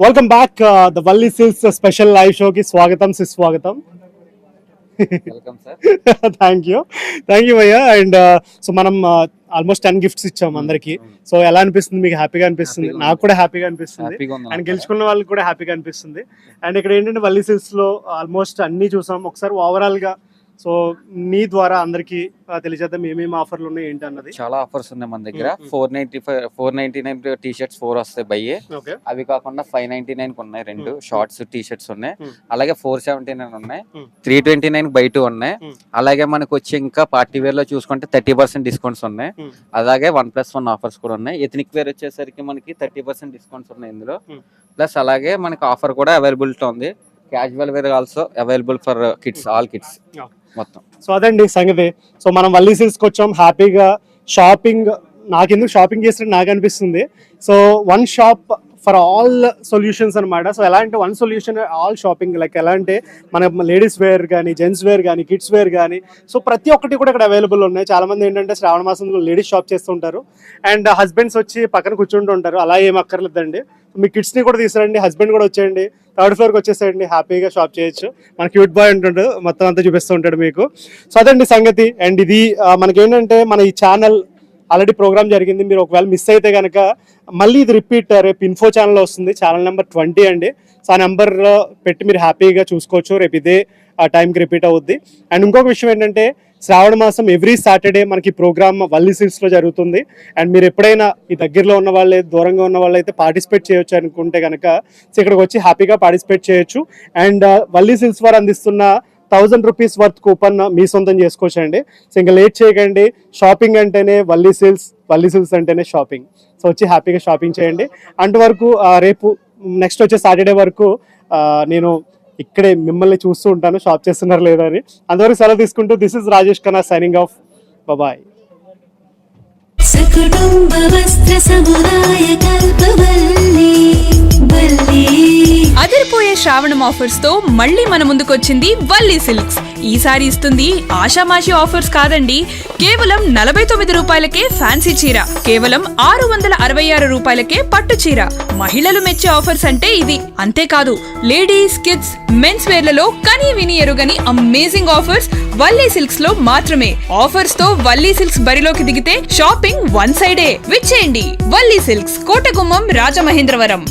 Welcome back the Valli Silks special live షోకి స్వాగతం సుస్వాగతం. Welcome sir. థ్యాంక్ యూ భయ్యా. అండ్ సో మనం ఆల్మోస్ట్ 10 గిఫ్ట్స్ ఇచ్చాం అందరికి. సో ఎలా అనిపిస్తుంది మీకు? హ్యాపీగా అనిపిస్తుంది, నాకు కూడా హ్యాపీగా అనిపిస్తుంది, అండ్ గెలుచుకున్న వాళ్ళకి కూడా హ్యాపీగా అనిపిస్తుంది. అండ్ ఇక్కడ ఏంటంటే వల్లీ సిల్క్స్ లో ఆల్మోస్ట్ అన్ని చూసాం. ఒకసారి ఓవరాల్ గా సో నీ ద్వారా అందరికి తెలియజేద్దాం ఏమేమి ఆఫర్లు ఉన్నాయి ఏంటి అన్నది. చాలా ఆఫర్స్ ఉన్నాయి మన దగ్గర. 499 టీ షర్ట్స్ 4 వస్తాయి బయ్యే. అవి కాకుండా 599 ఉన్నాయి 2 షార్ట్స్ టీ షర్ట్స్ ఉన్నాయి. అలాగే 479 ఉన్నాయి, 329 బై 2 ఉన్నాయి. అలాగే మనకు వచ్చి ఇంకా పార్టీ వేర్ లో చూసుకుంటే 30% డిస్కౌంట్స్ ఉన్నాయి. అలాగే 1+1 ఆఫర్స్ కూడా ఉన్నాయి. ఎథనిక్ వేర్ వచ్చేసరికి మనకి 30% డిస్కౌంట్స్ ఉన్నాయి ఇందులో. ప్లస్ అలాగే మనకి ఆఫర్ కూడా అవైలబిలిటీ ఉంది. Casual wear also available for kids, all kids మొత్తం. సో అదండి సంగతి. సో మనం వల్లీ సిల్క్స్కి వచ్చాం హ్యాపీగా షాపింగ్. నాకెందుకు షాపింగ్ చేసినట్టు నాకు అనిపిస్తుంది. So one shop for all solutions అనమాట. సో ఎలా అంటే one solution all shopping. Like ఎలా అంటే మన లేడీస్ వేర్ కానీ, జెంట్స్ వేర్ కానీ, కిడ్స్ వేర్ కానీ, సో ప్రతి ఒక్కటి కూడా ఇక్కడ అవైలబుల్ ఉన్నాయి. చాలా మంది ఏంటంటే శ్రావణ మాసంలో లేడీస్ షాప్ చేస్తుంటారు అండ్ హస్బెండ్స్ వచ్చి పక్కన కూర్చుంటూ ఉంటారు. అలా ఏం అక్కర్లేదండి. మీ కిడ్స్ని కూడా తీసుకురండి, హస్బెండ్ కూడా వచ్చేయండి, 3rd ఫ్లోర్కి వచ్చేసేయండి, హ్యాపీగా షాప్ చేయొచ్చు. మన క్యూట్ బాయ్ ఉంటుంటాడు, మొత్తం అంతా చూపిస్తూ ఉంటాడు మీకు. సో అదండి సంగతి. అండ్ ఇది మనకేంటంటే మన ఈ ఛానల్ ఆల్రెడీ ప్రోగ్రామ్ జరిగింది. మీరు ఒకవేళ మిస్ అయితే కనుక మళ్ళీ ఇది రిపీట్ రేపు ఇన్ఫో ఛానల్లో వస్తుంది. ఛానల్ నెంబర్ 20 అండి. సో ఆ నెంబర్ పెట్టి మీరు హ్యాపీగా చూసుకోవచ్చు. రేపు ఇదే ఆ టైంకి రిపీట్ అవుద్ది. అండ్ ఇంకొక విషయం ఏంటంటే శ్రావణ మాసం ఎవ్రీ సాటర్డే మనకి ప్రోగ్రామ్ వల్లీ సిల్క్స్లో జరుగుతుంది. అండ్ మీరు ఎప్పుడైనా ఈ దగ్గరలో ఉన్న వాళ్ళే, దూరంగా ఉన్న వాళ్ళు అయితే పార్టిసిపేట్ చేయొచ్చు అనుకుంటే కనుక సో ఇక్కడికి వచ్చి హ్యాపీగా పార్టిసిపేట్ చేయొచ్చు. అండ్ వల్లీ సిల్క్స్ వారు అందిస్తున్న 1000 రూపీస్ వర్త్ కూపన్ మీ సొంతం చేసుకోవచ్చు అండి. సో ఇంకా లేట్ చేయకండి. షాపింగ్ అంటేనే వల్లీ సిల్క్స్ అంటేనే షాపింగ్. సో వచ్చి హ్యాపీగా షాపింగ్ చేయండి. అంతవరకు రేపు నెక్స్ట్ వచ్చే సాటర్డే వరకు నేను ఇక్కడే మిమ్మల్ని చూస్తూ ఉంటాను షాప్ చేస్తున్నారు లేదా అని. అంతవరకు సెలవు తీసుకుంటూ this is Rajesh Khanna signing off. Bye. సకుటుంబ వస్త్ర సముదాయ కల్పవల్లి వల్లి. అదిరిపోయే శ్రావణం ఆఫర్స్ తో మళ్ళీ మన ముందుకొచ్చింది వల్లీ సిల్క్స్. ఈసారి ఇస్తుంది ఆషామాషి ఆఫర్స్ కాదండి. కేవలం 49 రూపాయలకే ఫ్యాన్సీ చీర, కేవలం 666 రూపాయలకే పట్టు చీర. మహిళలు మెచ్చే ఆఫర్స్ అంటే ఇది. అంతేకాదు లేడీస్, కిడ్స్, మెన్స్ వేర్లలో కని విని ఎరుగని అమేజింగ్ ఆఫర్స్ వల్లీ సిల్క్స్ లో మాత్రమే. ఆఫర్స్ తో వల్లీ సిల్క్స్ బరిలోకి దిగితే షాపింగ్ వన్ సైడే. విచ్చేయండి వల్లీ సిల్క్స్, కోటగుమ్మం, రాజమహేంద్రవరం.